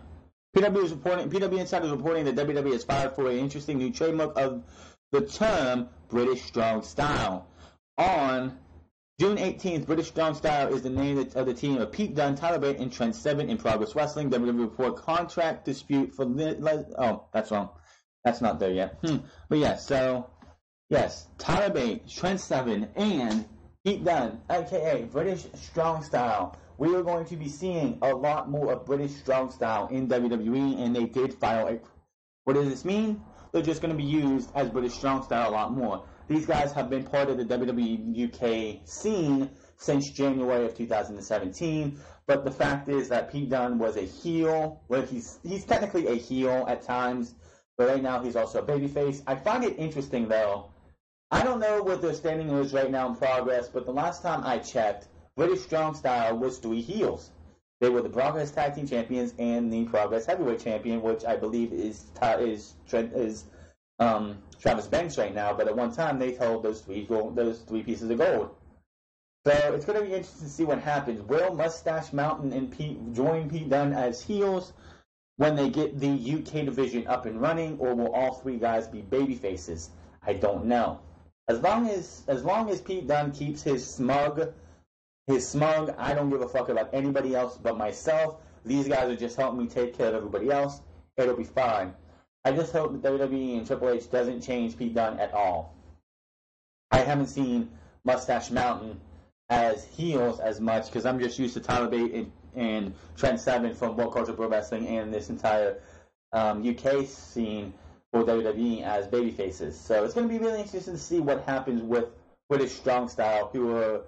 PW Insider is reporting that WWE has filed for an interesting new trademark of the term British Strong Style. On June 18th, British Strong Style is the name of the team of Pete Dunne, Tyler Bate, and Trent Seven in Progress Wrestling. WWE report contract dispute for that's wrong. That's not there yet. But yes, Tyler Bate, Trent Seven, and Pete Dunne, aka British Strong Style. We are going to be seeing a lot more of British Strong Style in WWE, and they did file what does this mean? They're just going to be used as British Strong Style a lot more. These guys have been part of the WWE UK scene since January of 2017, but the fact is that Pete Dunne was a heel. Well, he's technically a heel at times, but right now he's also a babyface. I find it interesting, though. I don't know what their standing is right now in Progress, but the last time I checked, British Strong Style was 3 heels. They were the Progress Tag Team Champions and the Progress Heavyweight Champion, which I believe is Travis Banks right now, but at one time they held those three pieces of gold. So it's going to be interesting to see what happens. Will Mustache Mountain and Pete join Pete Dunne as heels when they get the UK division up and running, or will all 3 guys be baby faces? I don't know. As long as Pete Dunne keeps his smug, I don't give a fuck about anybody else but myself. These guys are just helping me take care of everybody else. It'll be fine. I just hope that WWE and Triple H doesn't change Pete Dunne at all. I haven't seen Mustache Mountain as heels as much because I'm just used to Tyler Bate and Trent Seven from World Culture Pro Wrestling and this entire UK scene for WWE as babyfaces. So it's going to be really interesting to see what happens with British Strong Style, who are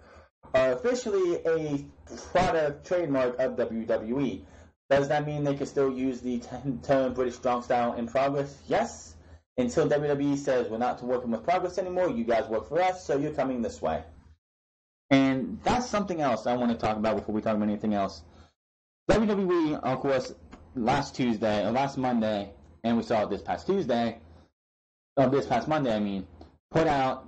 officially a product trademark of WWE. Does that mean they can still use the term British Strong Style in Progress? Yes. Until WWE says we're not working with Progress anymore, you guys work for us, so you're coming this way. And that's something else I want to talk about before we talk about anything else. WWE, of course, last Monday, and we saw it this past Monday, put out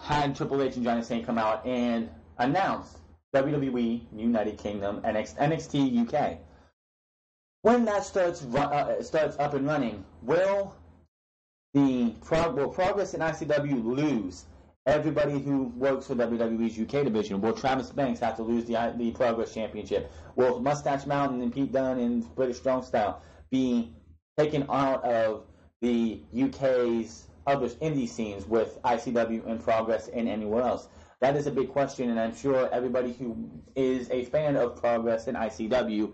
had Triple H and Johnny Saint come out and announce WWE United Kingdom NXT UK. When that starts up and running, will Progress and ICW lose everybody who works for WWE's UK division? Will Travis Banks have to lose the Progress Championship? Will Mustache Mountain and Pete Dunne and British Strong Style be taken out of the UK's other indie scenes with ICW and Progress and anywhere else? That is a big question, and I'm sure everybody who is a fan of Progress and ICW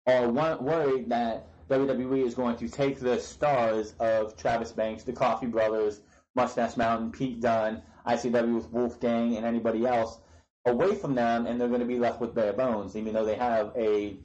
are worried that WWE is going to take the stars of Travis Banks, the Coffey Brothers, Mustache Mountain, Pete Dunne, ICW with Wolfgang, and anybody else away from them, and they're going to be left with bare bones, even though they have a...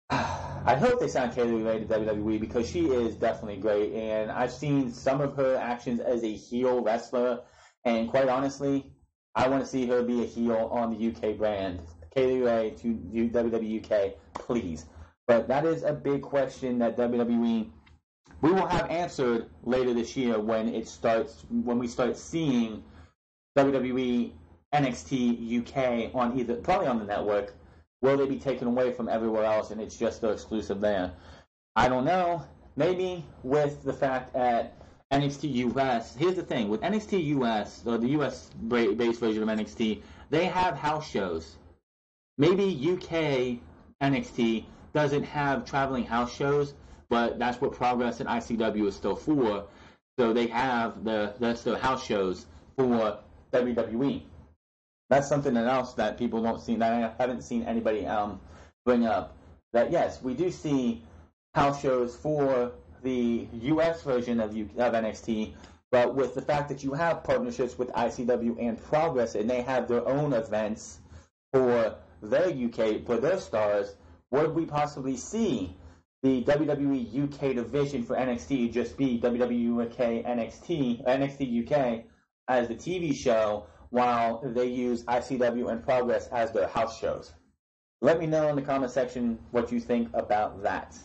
I hope they sign Kaylee Ray to WWE because she is definitely great, and I've seen some of her actions as a heel wrestler, and quite honestly, I want to see her be a heel on the UK brand. Kaylee Ray to WWE UK, please. But that is a big question that WWE we will have answered later this year when we start seeing WWE NXT UK on probably on the network. Will they be taken away from everywhere else and it's just the exclusive there? I don't know. Maybe with the fact that NXT US, here's the thing, with NXT US, or the US-based version of NXT, they have house shows. Maybe UK NXT doesn't have traveling house shows, but that's what Progress and ICW is still for. So they have that's the house shows for WWE. That's something else that people don't see, that I haven't seen anybody bring up. That yes, we do see house shows for the US version of NXT, but with the fact that you have partnerships with ICW and Progress, and they have their own events for their UK, for their stars, would we possibly see the WWE UK division for NXT just be WWE UK NXT UK as the TV show, while they use ICW and Progress as their house shows? Let me know in the comment section what you think about that.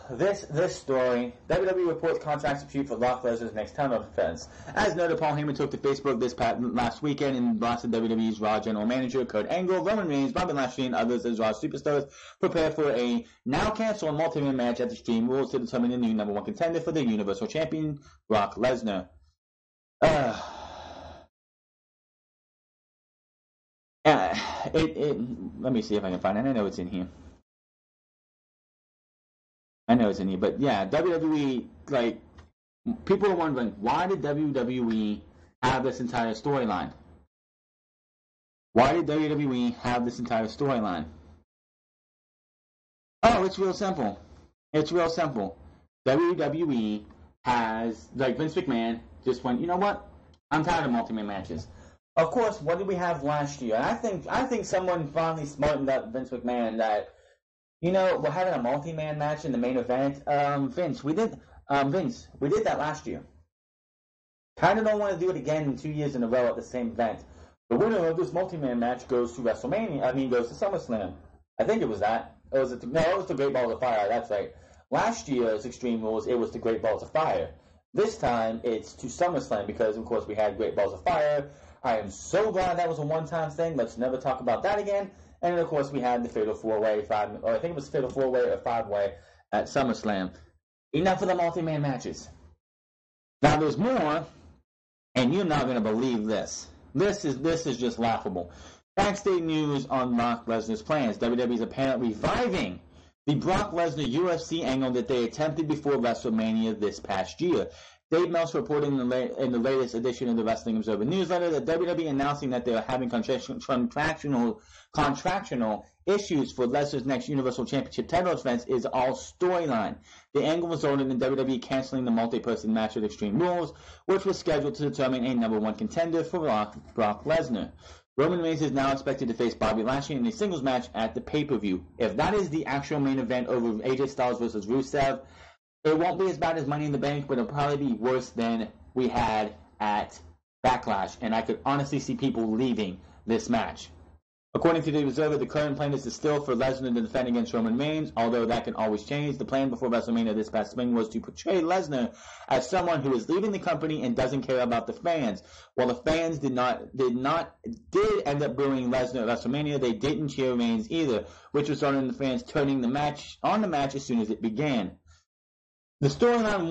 This story. WWE reports contract dispute for Brock Lesnar's next title defense. As noted, Paul Heyman took to Facebook this last weekend and blasted WWE's Raw General Manager Kurt Angle, Roman Reigns, Bobby Lashley, and others as Raw superstars prepare for a now-canceled multi-man match at Extreme Rules to determine the new number one contender for the Universal Champion, Brock Lesnar. Let me see if I can find it. I know it's in here. But yeah, WWE, like, people are wondering, why did WWE have this entire storyline? Oh, it's real simple. WWE has, like, Vince McMahon just went, you know what? I'm tired of multi-man matches. Of course, what did we have last year? And I think someone finally smartened up Vince McMahon that, you know, we're having a multi-man match in the main event. Vince, we did that last year. Kind of don't want to do it again 2 years in a row at the same event. The winner of this multi-man match goes to goes to SummerSlam. I think it was that. It was the Great Balls of Fire. That's right. Last year's Extreme Rules, it was the Great Balls of Fire. This time, it's to SummerSlam because, of course, we had Great Balls of Fire. I am so glad that was a one-time thing. Let's never talk about that again. And then, of course, we had the Fatal 4-Way, I think it was Fatal 4-Way or 5-Way at SummerSlam. Enough of the multi-man matches. Now, there's more, and you're not going to believe this. This is just laughable. Backstage news on Brock Lesnar's plans. WWE is apparently reviving the Brock Lesnar UFC angle that they attempted before WrestleMania this past year. Dave Meltzer reported in the latest edition of the Wrestling Observer newsletter that WWE announcing that they are having contractual issues for Lesnar's next Universal Championship title defense is all storyline. The angle resulted in WWE canceling the multi-person match at Extreme Rules, which was scheduled to determine a number one contender for Brock Lesnar. Roman Reigns is now expected to face Bobby Lashley in a singles match at the pay-per-view. If that is the actual main event over AJ Styles versus Rusev, it won't be as bad as Money in the Bank, but it'll probably be worse than we had at Backlash, and I could honestly see people leaving this match. According to the Observer, the current plan is still for Lesnar to defend against Roman Reigns, although that can always change. The plan before WrestleMania this past spring was to portray Lesnar as someone who is leaving the company and doesn't care about the fans. While the fans did end up booing Lesnar at WrestleMania, they didn't cheer Reigns either, which resulted in the fans turning the match as soon as it began. The storyline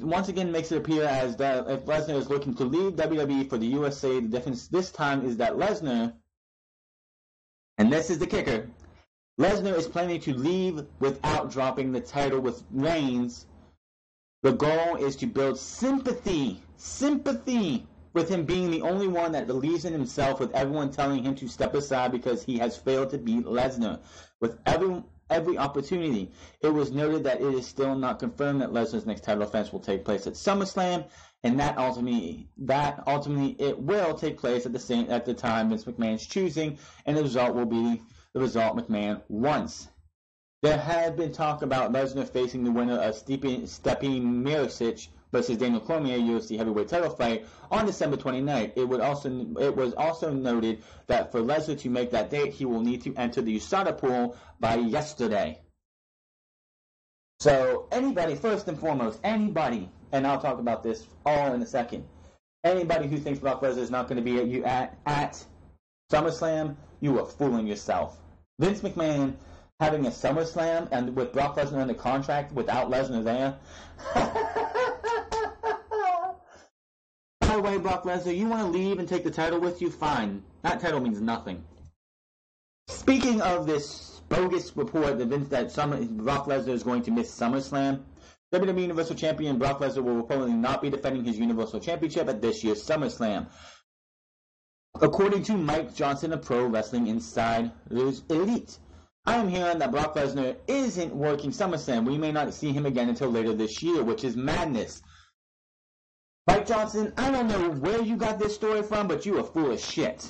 once again makes it appear as that if Lesnar is looking to leave WWE for the USA, the difference this time is that Lesnar, and this is the kicker, Lesnar is planning to leave without dropping the title with Reigns. The goal is to build sympathy with him being the only one that believes in himself, with everyone telling him to step aside because he has failed to beat Lesnar. With every opportunity. It was noted that it is still not confirmed that Lesnar's next title defense will take place at SummerSlam, and that ultimately it will take place at the time Vince McMahon's choosing, and the result will be the result McMahon wants. There had been talk about Lesnar facing the winner of Stipe Miocic versus Daniel Cormier UFC heavyweight title fight on December 29th. It was also noted that for Lesnar to make that date, he will need to enter the USADA pool by yesterday. So anybody, first and foremost, anybody, and I'll talk about this all in a second, anybody who thinks Brock Lesnar is not going to be at SummerSlam, you are fooling yourself. Vince McMahon having a SummerSlam and with Brock Lesnar under contract without Lesnar there. By the way, Brock Lesnar, you want to leave and take the title with you? Fine. That title means nothing. Speaking of this bogus report that Brock Lesnar is going to miss SummerSlam, WWE Universal Champion Brock Lesnar will reportedly not be defending his Universal Championship at this year's SummerSlam. According to Mike Johnson of Pro Wrestling Insider's Elite, I am hearing that Brock Lesnar isn't working SummerSlam. We may not see him again until later this year, which is madness. Mike Johnson, I don't know where you got this story from, but you are full of shit.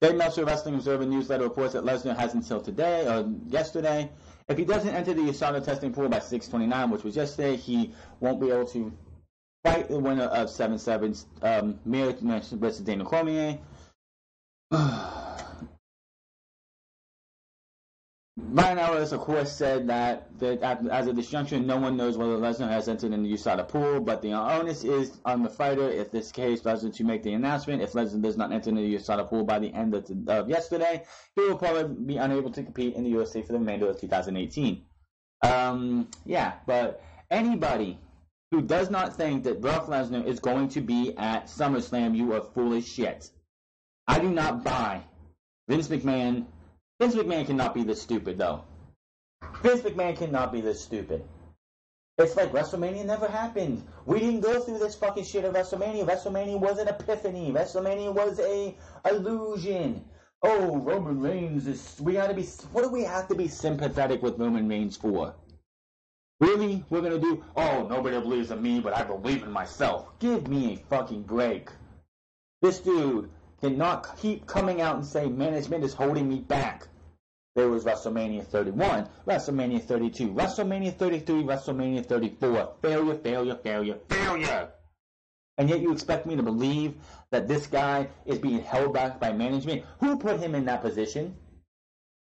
Dave Meltzer Wrestling Observer newsletter reports that Lesnar has until today, or yesterday. If he doesn't enter the USADA testing pool by 6/29, which was yesterday, he won't be able to fight the winner of 7-7's Miocic versus Daniel Cormier. Brian Ellis, of course, said that as of this juncture, no one knows whether Lesnar has entered in the USADA pool, but the onus is on the fighter, if this case, Lesnar to make the announcement. If Lesnar does not enter in the USADA pool by the end of yesterday, he will probably be unable to compete in the UFC for the remainder of 2018. But anybody who does not think that Brock Lesnar is going to be at SummerSlam, you are full of shit. I do not buy Vince McMahon cannot be this stupid, though. Vince McMahon cannot be this stupid. It's like WrestleMania never happened. We didn't go through this fucking shit at WrestleMania. WrestleMania was an epiphany. WrestleMania was a illusion. Oh, Roman Reigns is... What do we have to be sympathetic with Roman Reigns for? Really? We're gonna do... Oh, nobody believes in me, but I believe in myself. Give me a fucking break. This dude cannot keep coming out and say management is holding me back. There was WrestleMania 31, WrestleMania 32, WrestleMania 33, WrestleMania 34. Failure. And yet you expect me to believe that this guy is being held back by management? Who put him in that position?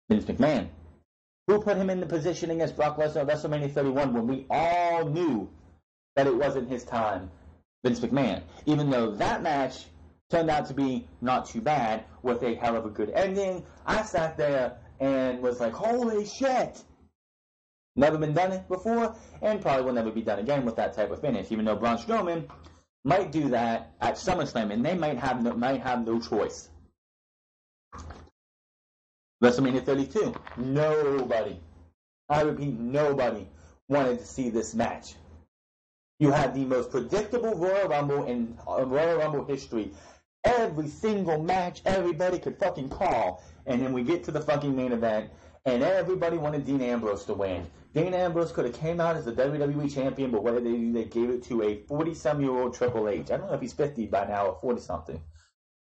Vince McMahon. Who put him in the position against Brock Lesnar at WrestleMania 31 when we all knew that it wasn't his time? Vince McMahon. Even though that match turned out to be not too bad, with a hell of a good ending. I sat there and was like, holy shit! Never been done it before, and probably will never be done again with that type of finish, even though Braun Strowman might do that at SummerSlam, and they might have no choice. WrestleMania 32. Nobody I repeat, nobody wanted to see this match. You had the most predictable Royal Rumble in Royal Rumble history. Every single match, everybody could fucking call. And then we get to the fucking main event, and everybody wanted Dean Ambrose to win. Dean Ambrose could have came out as the WWE champion, but what did they do? They gave it to a 40-some-year-old Triple H. I don't know if he's 50 by now or 40-something.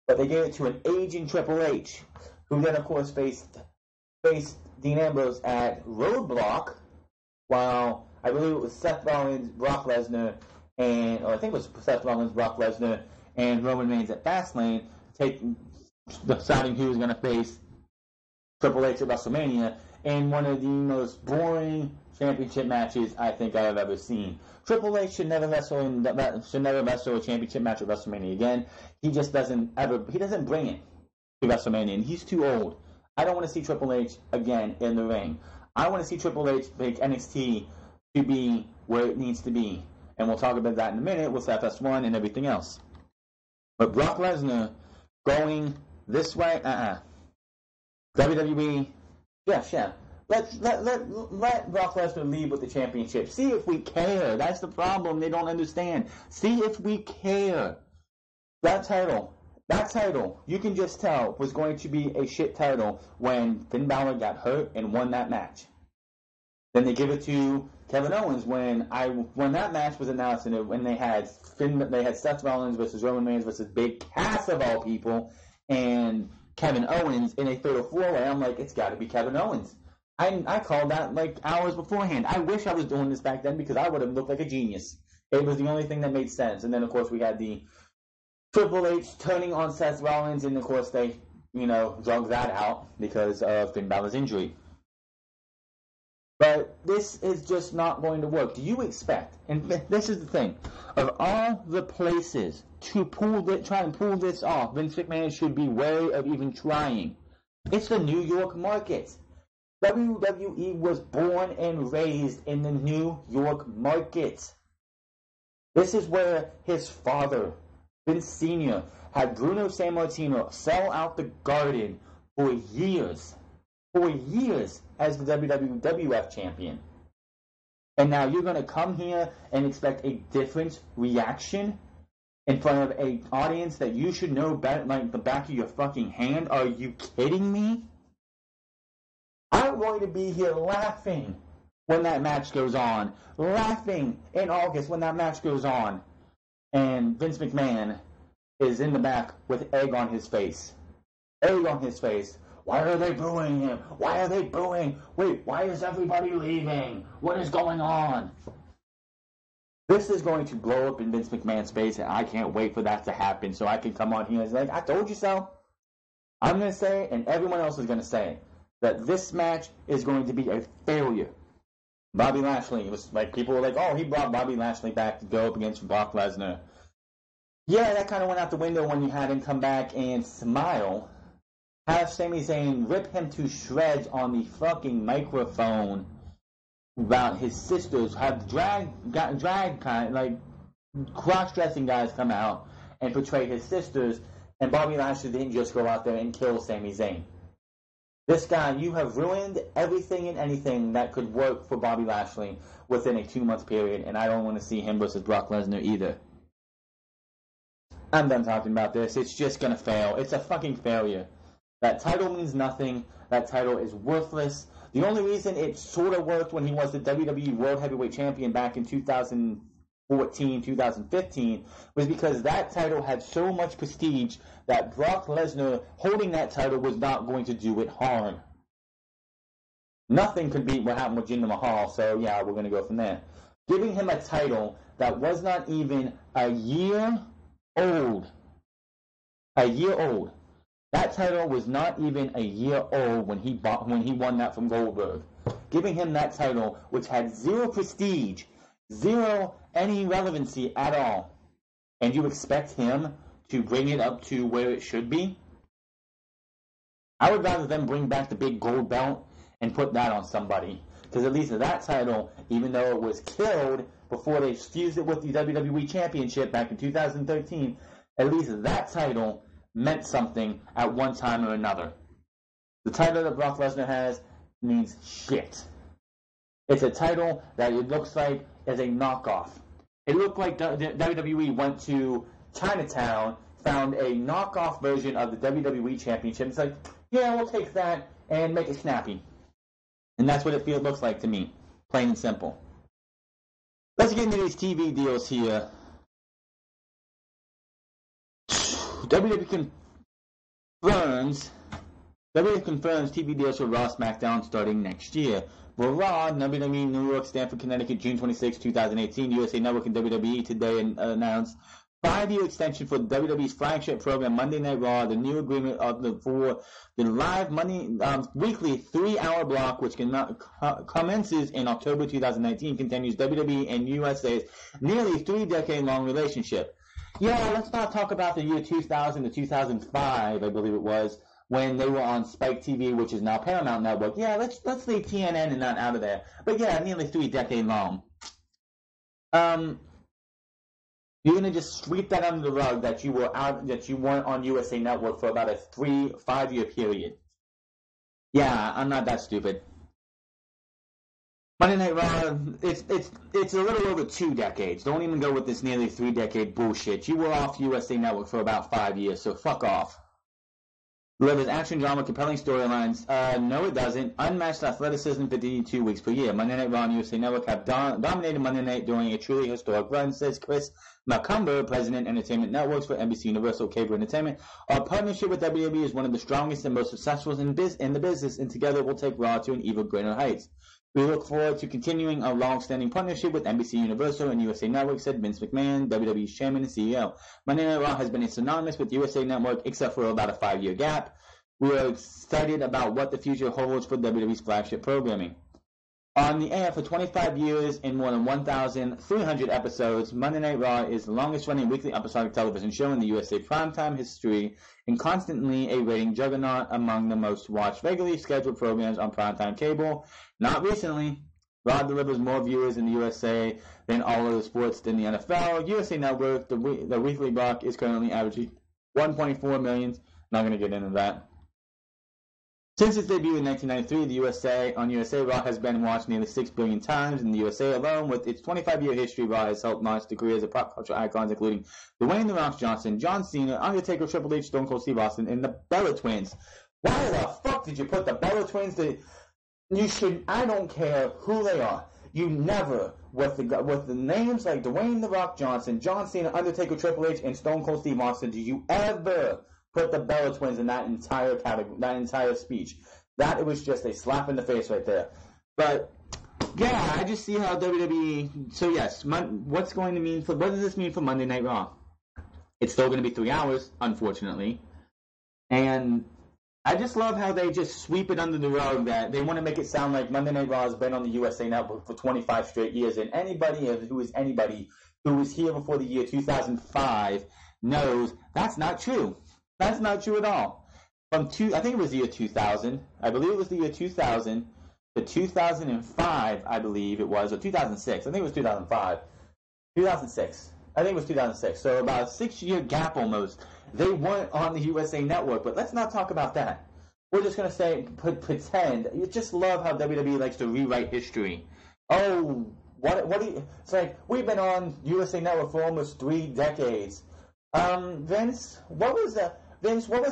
But they gave it to an aging Triple H, who then, of course, faced Dean Ambrose at Roadblock, while I believe it was Seth Rollins, Brock Lesnar, Brock Lesnar, and Roman Reigns at Fastlane, deciding who was going to face Triple H at WrestleMania in one of the most boring championship matches I think I've ever seen. Triple H should never wrestle a championship match at WrestleMania again. He just doesn't bring it to WrestleMania, and he's too old. I don't want to see Triple H again in the ring. I want to see Triple H make NXT to be where it needs to be. And we'll talk about that in a minute with FS1 and everything else. But Brock Lesnar going this way, WWE, yeah. Let Brock Lesnar leave with the championship. See if we care. That's the problem. They don't understand. See if we care. That title, you can just tell, was going to be a shit title when Finn Balor got hurt and won that match. Then they give it to Kevin Owens when that match was announced, and when they had Seth Rollins versus Roman Reigns versus Big Cass of all people, and Kevin Owens in a fatal four-way. I'm like, it's got to be Kevin Owens. I called that like hours beforehand. I wish I was doing this back then because I would have looked like a genius. It was the only thing that made sense. And then of course we had the Triple H turning on Seth Rollins, and of course they, drug that out because of Finn Balor's injury. But this is just not going to work. Do you expect, and this is the thing, of all the places to try and pull this off, Vince McMahon should be wary of even trying. It's the New York market. WWE was born and raised in the New York market. This is where his father, Vince Sr., had Bruno Sammartino sell out the Garden for years as the WWF champion. And now you're going to come here and expect a different reaction in front of an audience that you should know better, like the back of your fucking hand? Are you kidding me? I'm going to be here laughing when that match goes on. Laughing in August when that match goes on. And Vince McMahon is in the back with egg on his face. Egg on his face. Why are they booing him? Why are they booing? Wait, why is everybody leaving? What is going on? This is going to blow up in Vince McMahon's face, and I can't wait for that to happen so I can come on here and say, I told you so. I'm going to say, and everyone else is going to say, that this match is going to be a failure. Bobby Lashley, it was like people were like, oh, he brought Bobby Lashley back to go up against Brock Lesnar. Yeah, that kind of went out the window when you had him come back and smile. Have Sami Zayn rip him to shreds on the fucking microphone about his sisters. Have drag kind like cross-dressing guys come out and portray his sisters, and Bobby Lashley didn't just go out there and kill Sami Zayn. This guy, you have ruined everything and anything that could work for Bobby Lashley within a 2-month period, and I don't want to see him versus Brock Lesnar either. I'm done talking about this. It's just going to fail. It's a fucking failure. That title means nothing. That title is worthless. The only reason it sort of worked when he was the WWE World Heavyweight Champion back in 2014, 2015 was because that title had so much prestige that Brock Lesnar holding that title was not going to do it harm. Nothing could beat what happened with Jinder Mahal, so yeah, we're going to go from there. Giving him a title that was not even a year old. A year old. That title was not even a year old when he won that from Goldberg. Giving him that title, which had zero prestige, zero any relevancy at all, and you expect him to bring it up to where it should be? I would rather them bring back the big gold belt and put that on somebody. Because at least that title, even though it was killed before they fused it with the WWE Championship back in 2013, at least that title meant something at one time or another. The title that Brock Lesnar has means shit. It's a title that it looks like is a knockoff. It looked like WWE went to Chinatown, found a knockoff version of the WWE Championship. It's like, yeah, we'll take that and make it snappy. And that's what it looks like to me, plain and simple. Let's get into these TV deals here. WWE confirms TV deals for Raw SmackDown starting next year. For Raw, WWE New York, Stamford, Connecticut, June 26, 2018. USA Network and WWE today announced 5-year extension for WWE's flagship program, Monday Night Raw. The new agreement for the live weekly 3-hour block, which commences in October 2019, continues WWE and USA's nearly 3-decade-long relationship. Yeah, let's not talk about the year 2000 to 2005, I believe it was, when they were on Spike TV, which is now Paramount Network. Yeah, let's leave TNN and that out of there. But yeah, nearly 3 decades long. You're gonna just sweep that under the rug that you weren't on USA Network for about a 5-year period. Yeah, I'm not that stupid. Monday Night Raw, it's a little over 2 decades. Don't even go with this nearly 3-decade bullshit. You were off USA Network for about 5 years, so fuck off. Delivers action, drama, compelling storylines. No, it doesn't. Unmatched athleticism, 52 weeks per year. Monday Night Raw and USA Network have dominated Monday Night during a truly historic run, says Chris Macumber, President, Entertainment Networks for NBC Universal Cable Entertainment. Our partnership with WWE is one of the strongest and most successful in the business, and together we'll take Raw to an even greater heights. We look forward to continuing our long-standing partnership with NBC Universal and USA Network, said Vince McMahon, WWE's chairman and CEO. Monday Night Raw has been synonymous with USA Network, except for about a 5-year gap. We are excited about what the future holds for WWE's flagship programming. On the air for 25 years and more than 1,300 episodes, Monday Night Raw is the longest-running weekly episodic television show in the USA primetime history and constantly a rating juggernaut among the most watched regularly scheduled programs on primetime cable. Not recently. Raw delivers more viewers in the USA than all other sports than the NFL. USA Network, the weekly block, is currently averaging 1.4 million. Not going to get into that. Since its debut in 1993, on USA, Raw has been watched nearly 6 billion times. In the USA alone, with its 25-year history, Raw has helped launch the careers of pop culture icons including Dwayne "The Rock" Johnson, John Cena, Undertaker, Triple H, Stone Cold Steve Austin, and the Bella Twins. Why the fuck did you put the Bella Twins? I don't care who they are. You never, with the names like Dwayne "The Rock" Johnson, John Cena, Undertaker, Triple H, and Stone Cold Steve Austin, did you ever put the Bella Twins in that entire category, that entire speech? That it was just a slap in the face right there. But yeah, I just see how WWE. So yes, what does this mean for Monday Night Raw? It's still going to be 3 hours, unfortunately, and I just love how they just sweep it under the rug that they want to make it sound like Monday Night Raw has been on the USA Network for 25 straight years, and anybody who was here before the year 2005 knows that's not true. That's not true at all. I think it was the year 2000. I believe it was the year 2000 to 2005, I believe it was, or 2006. I think it was 2005. 2006. I think it was 2006. So about a 6-year gap almost. They weren't on the USA Network, but let's not talk about that. We're just going to pretend. You just love how WWE likes to rewrite history. Oh, what do you... It's like, we've been on USA Network for almost 3 decades. Vince, what was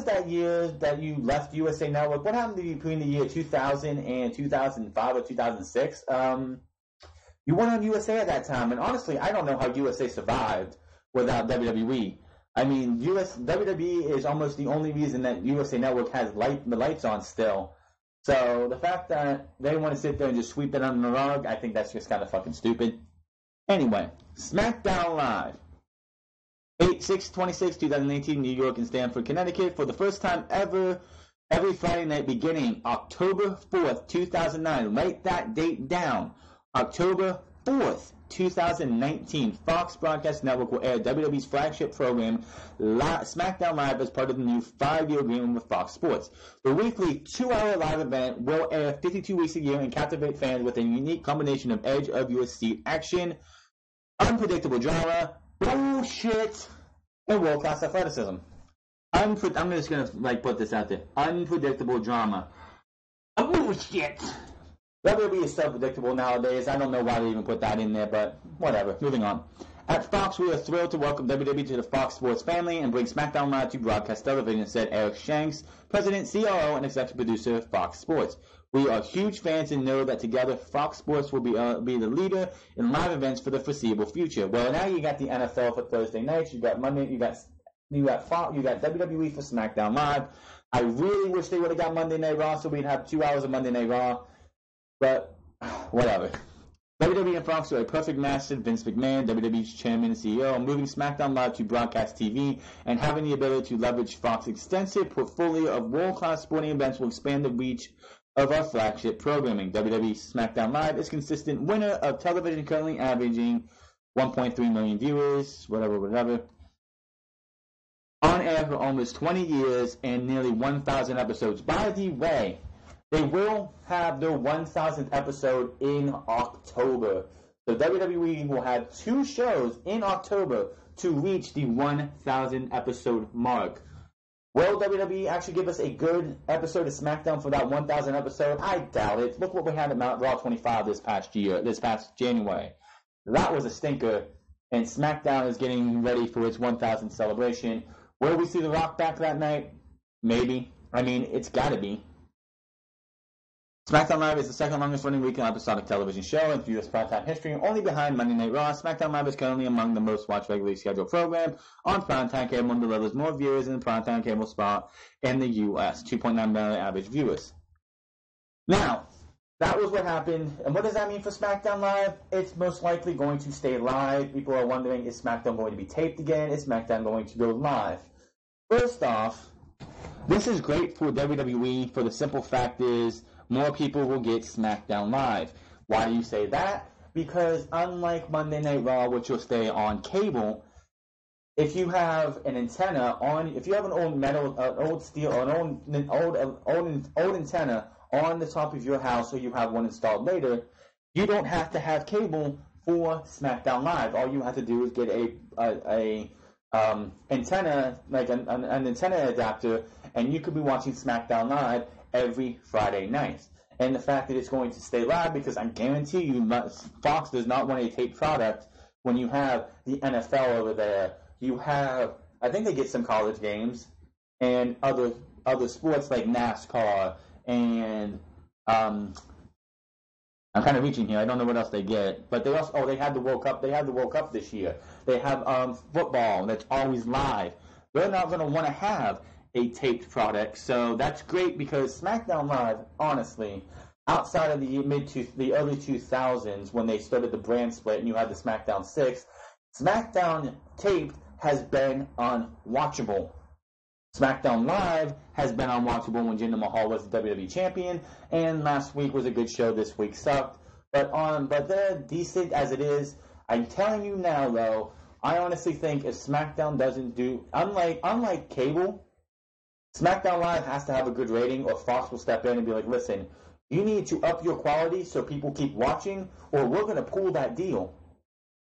that year that you left USA Network? What happened to you between the year 2000 and 2005 or 2006? You weren't on USA at that time, and honestly, I don't know how USA survived without WWE. I mean, WWE is almost the only reason that USA Network has the lights on still. So the fact that they want to sit there and just sweep it under the rug, I think that's just kind of fucking stupid. Anyway, SmackDown Live. 8/6/26/2018, New York and Stamford, Connecticut. For the first time ever, every Friday night beginning October 4th, 2009. Write that date down. October 4th, 2019. Fox Broadcast Network will air WWE's flagship program, SmackDown Live, as part of the new 5-year agreement with Fox Sports. The weekly 2-hour live event will air 52 weeks a year and captivate fans with a unique combination of edge of your seat action, unpredictable drama, bullshit, and world-class athleticism. I'm just going to put this out there. Unpredictable drama. Bullshit. WWE is so predictable nowadays. I don't know why they even put that in there, but whatever. Moving on. At Fox, we are thrilled to welcome WWE to the Fox Sports family and bring SmackDown Live to broadcast television, said Eric Shanks, President, COO, and Executive Producer of Fox Sports. We are huge fans and know that together Fox Sports will be the leader in live events for the foreseeable future. Well, now you got the NFL for Thursday nights. You got Monday. You got Fox. You got WWE for SmackDown Live. I really wish they would have got Monday Night Raw so we'd have 2 hours of Monday Night Raw. But whatever. WWE and Fox are a perfect match, said Vince McMahon, WWE's chairman and CEO, moving SmackDown Live to broadcast TV and having the ability to leverage Fox's extensive portfolio of world-class sporting events will expand the reach of our flagship programming. WWE SmackDown Live is consistent winner of television, currently averaging 1.3 million viewers, whatever. On air for almost 20 years and nearly 1,000 episodes. By the way, they will have their 1,000th episode in October. So WWE will have 2 shows in October to reach the 1,000 episode mark. Will WWE actually give us a good episode of SmackDown for that 1,000 episode? I doubt it. Look what we had at Mount Raw 25 this past January. That was a stinker, and SmackDown is getting ready for its 1,000th celebration. Will we see The Rock back that night? Maybe. I mean, it's got to be. SmackDown Live is the second longest running weekend episodic television show in U.S. primetime history, only behind Monday Night Raw. SmackDown Live is currently among the most watched regularly scheduled program on primetime cable and delivers more viewers than the primetime cable spot in the U.S., 2.9 million average viewers. Now, that was what happened. And what does that mean for SmackDown Live? It's most likely going to stay live. People are wondering, is SmackDown going to be taped again? Is SmackDown going to go live? First off, this is great for WWE for the simple fact is more people will get SmackDown Live. Why do you say that? Because unlike Monday Night Raw, which will stay on cable, if you have an antenna on, if you have an old metal, old steel, or an old antenna on the top of your house, or you have one installed later, you don't have to have cable for SmackDown Live. All you have to do is get a antenna, like an antenna adapter, and you could be watching SmackDown Live every Friday night. And the fact that it's going to stay live, because I guarantee you Fox does not want a taped product when you have the NFL over there. You have, I think they get some college games and other sports like NASCAR and I'm kind of reaching here. I don't know what else they get, but they also they had the World Cup. They had the World Cup this year. They have football that's always live. They're not going to want to have a taped product, so that's great because SmackDown Live, honestly, outside of the early 2000s when they started the brand split and you had the SmackDown 6, SmackDown taped has been unwatchable. SmackDown Live has been unwatchable when Jinder Mahal was the WWE champion, and last week was a good show. This week sucked, but they're decent as it is. I'm telling you now, though, I honestly think if SmackDown doesn't do, unlike cable, SmackDown Live has to have a good rating, or Fox will step in and be like, listen, you need to up your quality so people keep watching, or we're going to pull that deal.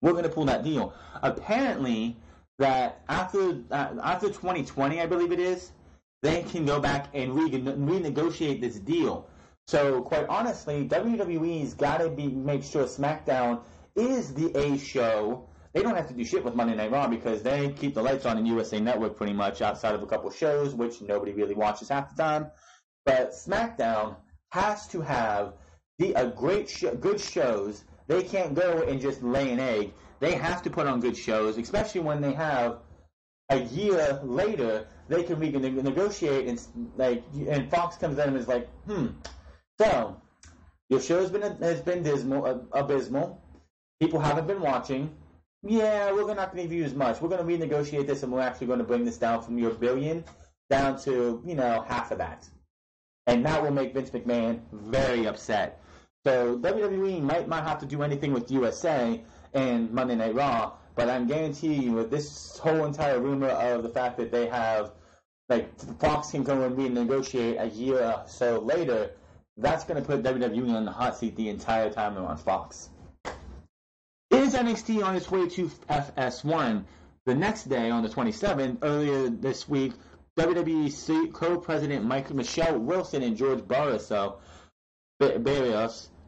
We're going to pull that deal. Apparently, that after 2020, I believe it is, they can go back and renegotiate this deal. So, quite honestly, WWE's got to make sure SmackDown is the A show. They don't have to do shit with Monday Night Raw because they keep the lights on in USA Network pretty much outside of a couple shows, which nobody really watches half the time. But SmackDown has to have good shows. They can't go and just lay an egg. They have to put on good shows, especially when they have a year later they can renegotiate and Fox comes in and is like, so your show has been abysmal. People haven't been watching. Yeah, we're not going to give you as much. We're going to renegotiate this, and we're actually going to bring this down from your $1 billion down to, half of that. And that will make Vince McMahon very upset. So WWE might not have to do anything with USA and Monday Night Raw, but I'm guaranteeing you with this whole entire rumor of the fact that they have, Fox can go and renegotiate a year or so later, that's going to put WWE on the hot seat the entire time they're on Fox. Is NXT on its way to FS1? The next day, on the 27th, earlier this week, WWE co-president Michael Michelle Wilson and George Barrios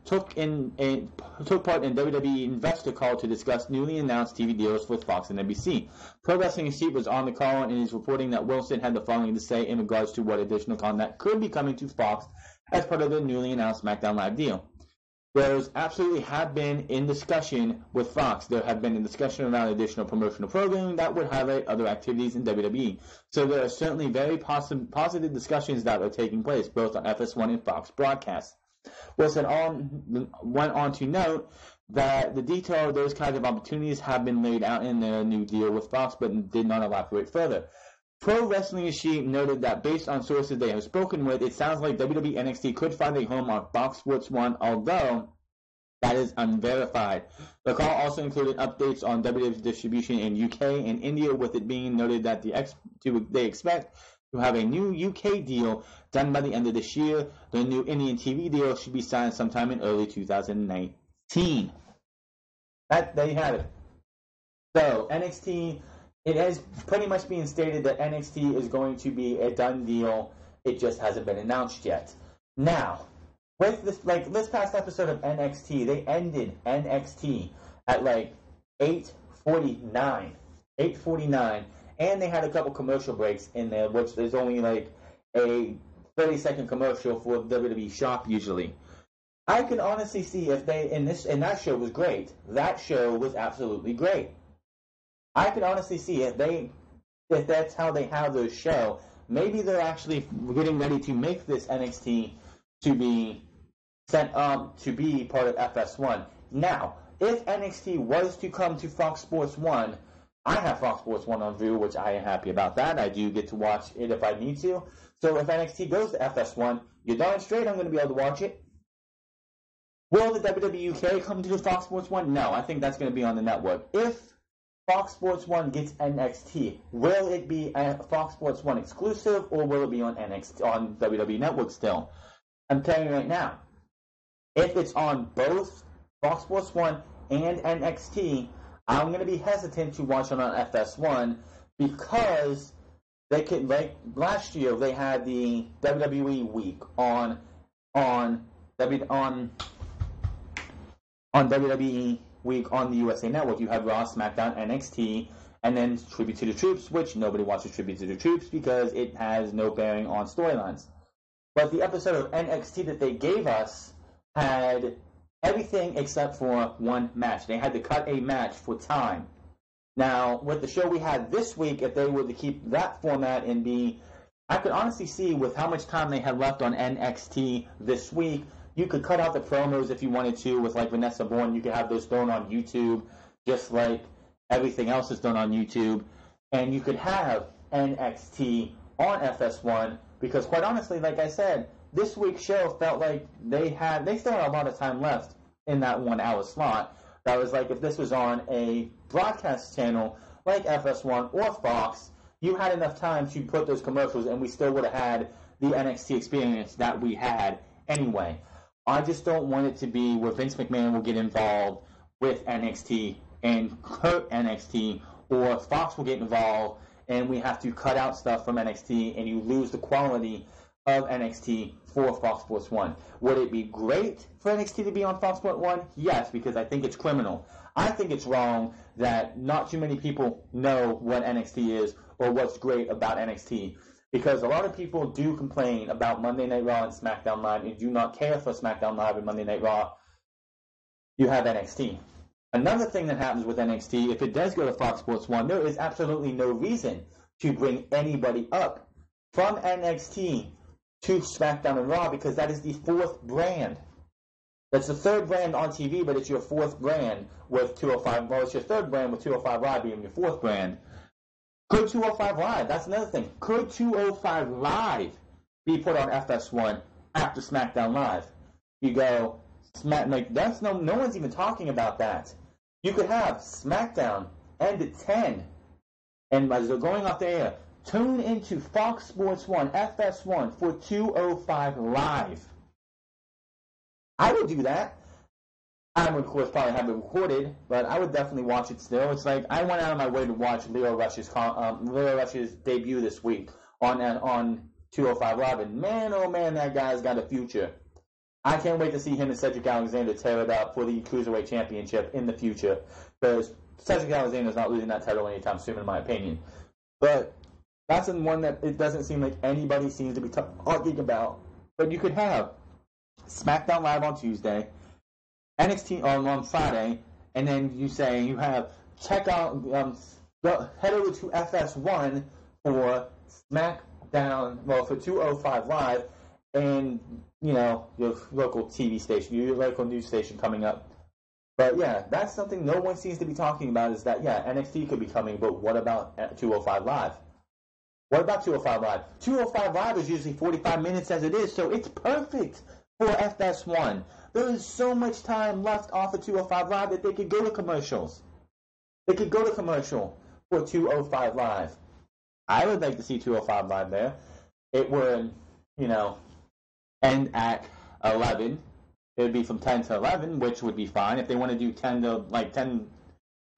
took part in WWE investor call to discuss newly announced TV deals with Fox and NBC. Pro Wrestling Sheet was on the call and is reporting that Wilson had the following to say in regards to what additional content could be coming to Fox as part of the newly announced SmackDown Live deal. There's absolutely have been in discussion with Fox. There have been a discussion around additional promotional programming that would highlight other activities in WWE. So there are certainly very positive discussions that are taking place, both on FS1 and Fox broadcasts. Wilson went on to note that the detail of those kinds of opportunities have been laid out in their new deal with Fox, but did not elaborate further. Pro Wrestling Sheet noted that based on sources they have spoken with, it sounds like WWE NXT could find a home on Fox Sports 1, although that is unverified. The call also included updates on WWE's distribution in UK and India, with it being noted that they expect to have a new UK deal done by the end of this year. The new Indian TV deal should be signed sometime in early 2019. There you have it. So, NXT, it has pretty much been stated that NXT is going to be a done deal. It just hasn't been announced yet. Now, with this past episode of NXT, they ended NXT at 8:49, and they had a couple commercial breaks in there, which there's only a 30-second commercial for WWE Shop usually. I can honestly see if they and that show was great. That show was absolutely great. I can honestly see if that's how they have their show. Maybe they're actually getting ready to make this NXT to be sent to be part of FS1. Now, if NXT was to come to Fox Sports 1, I have Fox Sports 1 on view, which I am happy about that. I do get to watch it if I need to. So if NXT goes to FS1, you're darn straight I'm going to be able to watch it. Will the WWE UK come to Fox Sports 1? No, I think that's going to be on the network. If Fox Sports 1 gets NXT, will it be a Fox Sports 1 exclusive, or will it be on WWE Network still? I'm telling you right now, if it's on both Fox Sports 1 and NXT, I'm going to be hesitant to watch it on FS1 because they could, last year they had the WWE week on WWE week on the USA Network. You had Raw, SmackDown, NXT, and then Tribute to the Troops, which nobody watches Tribute to the Troops because it has no bearing on storylines. But the episode of NXT that they gave us had everything except for one match. They had to cut a match for time. Now, with the show we had this week, if they were to keep that format and I could honestly see with how much time they had left on NXT this week, you could cut out the promos if you wanted to with Vanessa Bourne. You could have those thrown on YouTube just like everything else is done on YouTube. And you could have NXT on FS1 because, quite honestly, like I said, this week's show felt like they still had a lot of time left in that 1 hour slot. That was if this was on a broadcast channel like FS1 or Fox, you had enough time to put those commercials and we still would have had the NXT experience that we had anyway. I just don't want it to be where Vince McMahon will get involved with NXT and hurt NXT, or Fox will get involved and we have to cut out stuff from NXT and you lose the quality of NXT for Fox Sports 1. Would it be great for NXT to be on Fox Sports 1? Yes, because I think it's criminal. I think it's wrong that not too many people know what NXT is or what's great about NXT. Because a lot of people do complain about Monday Night Raw and SmackDown Live and do not care for SmackDown Live and Monday Night Raw. You have NXT. Another thing that happens with NXT, if it does go to Fox Sports 1, there is absolutely no reason to bring anybody up from NXT to SmackDown and Raw because that is the fourth brand. That's the third brand on TV, but it's your fourth brand with 205. Well, it's your third brand with 205 Live being your fourth brand. Could 205 Live, that's another thing. Could 205 Live be put on FS1 after SmackDown Live? You go, that's no one's even talking about that. You could have SmackDown end at 10, and as they're going off the air, tune into Fox Sports 1, FS1 for 205 Live. I would do that. I would, of course, probably have it recorded, but I would definitely watch it still. It's I went out of my way to watch Leo Rush's debut this week on 205 Live, and man, oh man, that guy's got a future. I can't wait to see him and Cedric Alexander tear it up for the Cruiserweight Championship in the future, because Cedric Alexander is not losing that title anytime soon, in my opinion. But that's the one that it doesn't seem like anybody seems to be talking about. But you could have SmackDown Live on Tuesday, NXT on Friday, and then you say you have check out, head over to FS1 for SmackDown, well, for 205 Live, and, you know, your local TV station, your local news station coming up. But yeah, that's something no one seems to be talking about, is that, yeah, NXT could be coming, but what about 205 Live? What about 205 Live? 205 Live is usually 45 minutes as it is, so it's perfect for FS1. There is so much time left off of 205 Live that they could go to commercials. They could go to commercial for 205 Live. I would like to see 205 Live there. It would, you know, end at 11. It would be from 10 to 11, which would be fine. If they want to do 10 to, like, 10,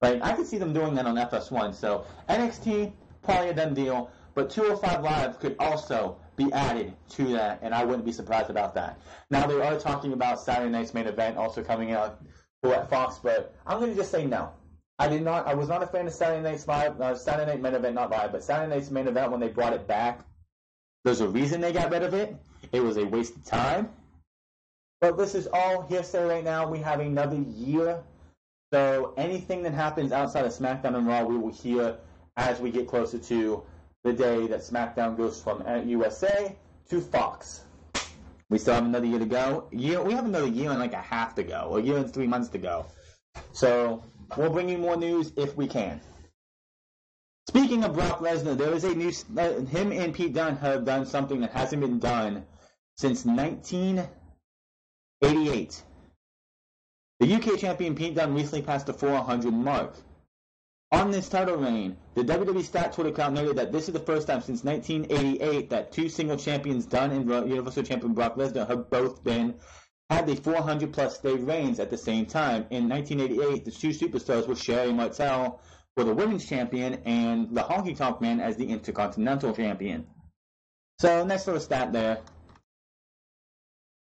like, I could see them doing that on FS1. So, NXT, probably a done deal. But 205 Live could also be added to that, and I wouldn't be surprised about that. Now, they are talking about Saturday night's main event also coming out for Fox, but I'm going to just say no. I was not a fan of Saturday Night's Live, Saturday Night Main Event, not live, but Saturday Night's Main Event when they brought it back. There's a reason they got rid of it. It was a waste of time. But this is all hearsay right now. We have another year. So anything that happens outside of SmackDown and Raw, we will hear as we get closer to the day that SmackDown goes from USA to Fox. We still have another year to go. We have another year and like a half to go, or a year and 3 months to go. So we'll bring you more news if we can. Speaking of Brock Lesnar, there is a new. Him and Pete Dunne have done something that hasn't been done since 1988. The UK champion Pete Dunne recently passed the 400 mark. On this title reign, the WWE Stat Twitter account noted that this is the first time since 1988 that two single champions, Dunne and Universal Champion Brock Lesnar, have both had the 400-plus day reigns at the same time. In 1988, the two superstars were Sherry Martel for the Women's Champion and the Honky Tonk Man as the Intercontinental Champion. So, nice little stat there.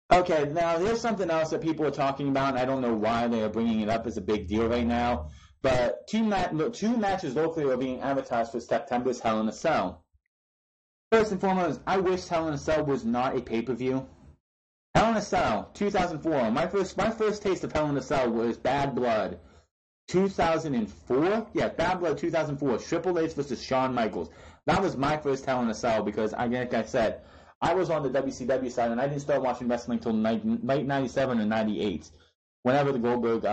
Okay, now there's something else that people are talking about, and I don't know why they are bringing it up as a big deal right now. But two matches locally are being advertised for September's Hell in a Cell. First and foremost, I wish Hell in a Cell was not a pay-per-view. Hell in a Cell, 2004. My first taste of Hell in a Cell was Bad Blood, 2004. Yeah, Bad Blood, 2004. Triple H versus Shawn Michaels. That was my first Hell in a Cell because, like I said, I was on the WCW side and I didn't start watching wrestling until late 97 or 98. Whenever the Goldberg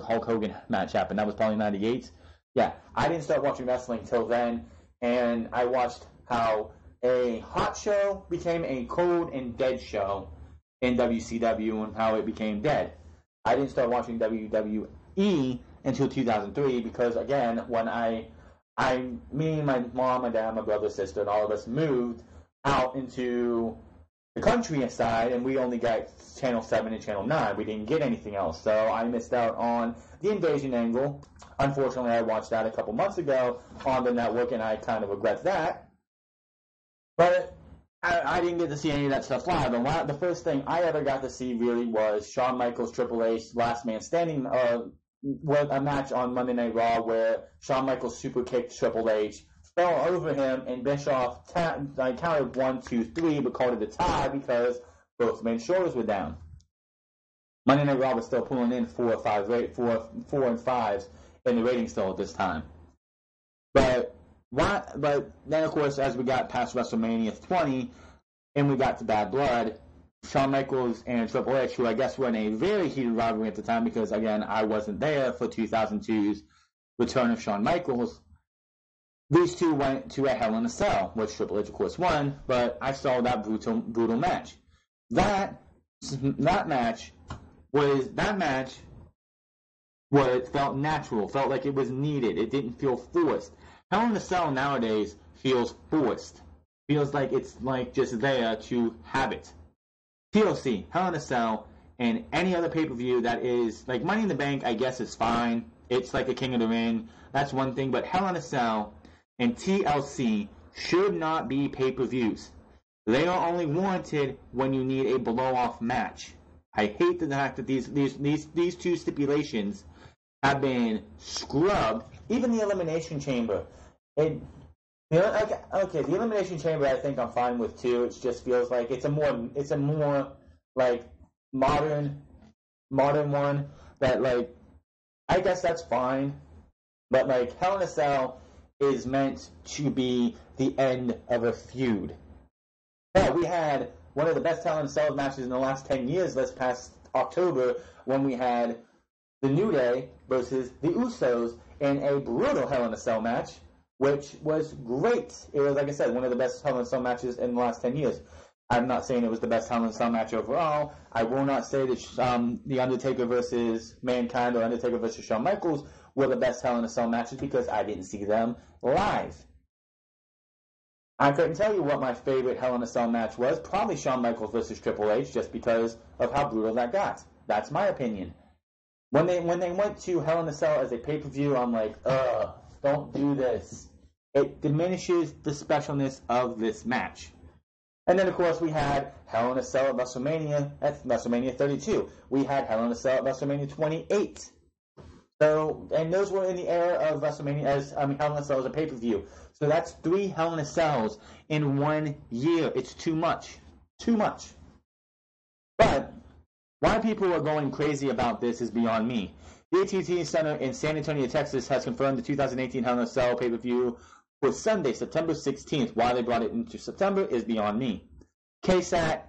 Hulk Hogan match happened, that was probably 98. Yeah, I didn't start watching wrestling till then, and I watched how a hot show became a cold and dead show in WCW and how it became dead. I didn't start watching WWE until 2003 because, again, when me, my mom, my dad, my brother, sister, and all of us moved out into the countryside, and we only got Channel 7 and Channel 9. We didn't get anything else, so I missed out on the Invasion angle. Unfortunately, I watched that a couple months ago on the network, and I kind of regret that. But I didn't get to see any of that stuff live, and the first thing I ever got to see really was Shawn Michaels Triple H Last Man Standing, with a match on Monday Night Raw where Shawn Michaels super kicked Triple H, fell over him, and Bischoff counted 1, 2, 3, but called it a tie because both men's shoulders were down. Monday Night Raw was still pulling in 4 and 5s in the ratings still at this time. But then, of course, as we got past WrestleMania 20 and we got to Bad Blood, Shawn Michaels and Triple H, who I guess were in a very heated rivalry at the time because, again, I wasn't there for 2002's return of Shawn Michaels. These two went to a Hell in a Cell, which Triple H, of course, won, but I saw that brutal match. That match felt natural, felt like it was needed. It didn't feel forced. Hell in a Cell nowadays feels forced. Feels like it's like just there to have it. TLC, Hell in a Cell, and any other pay-per-view that is, like Money in the Bank, I guess is fine. It's like the King of the Ring. That's one thing, but Hell in a Cell and TLC should not be pay-per-views. They are only warranted when you need a blow-off match. I hate the fact that these two stipulations have been scrubbed. Even the Elimination Chamber. The Elimination Chamber I think I'm fine with too. It just feels like it's a more like modern one that like I guess that's fine. But like Hell in a Cell is meant to be the end of a feud. Yeah, we had one of the best Hell in a Cell matches in the last 10 years this past October when we had the New Day versus the Usos in a brutal Hell in a Cell match, which was great. It was, like I said, one of the best Hell in a Cell matches in the last 10 years. I'm not saying it was the best Hell in a Cell match overall. I will not say that The Undertaker versus Mankind or Undertaker versus Shawn Michaels were the best Hell in a Cell matches because I didn't see them live. I couldn't tell you what my favorite Hell in a Cell match was. Probably Shawn Michaels versus Triple H, just because of how brutal that got. That's my opinion. When they went to Hell in a Cell as a pay-per-view, I'm like, don't do this. It diminishes the specialness of this match. And then, of course, we had Hell in a Cell at WrestleMania 32. We had Hell in a Cell at WrestleMania 28. So, and those were in the era of WrestleMania Hell in a Cell as a pay-per-view. So that's 3 Hell in a Cells in 1 year. It's too much. Too much. But why people are going crazy about this is beyond me. The AT&T Center in San Antonio, Texas has confirmed the 2018 Hell in a Cell pay-per-view for Sunday, September 16th. Why they brought it into September is beyond me. KSAT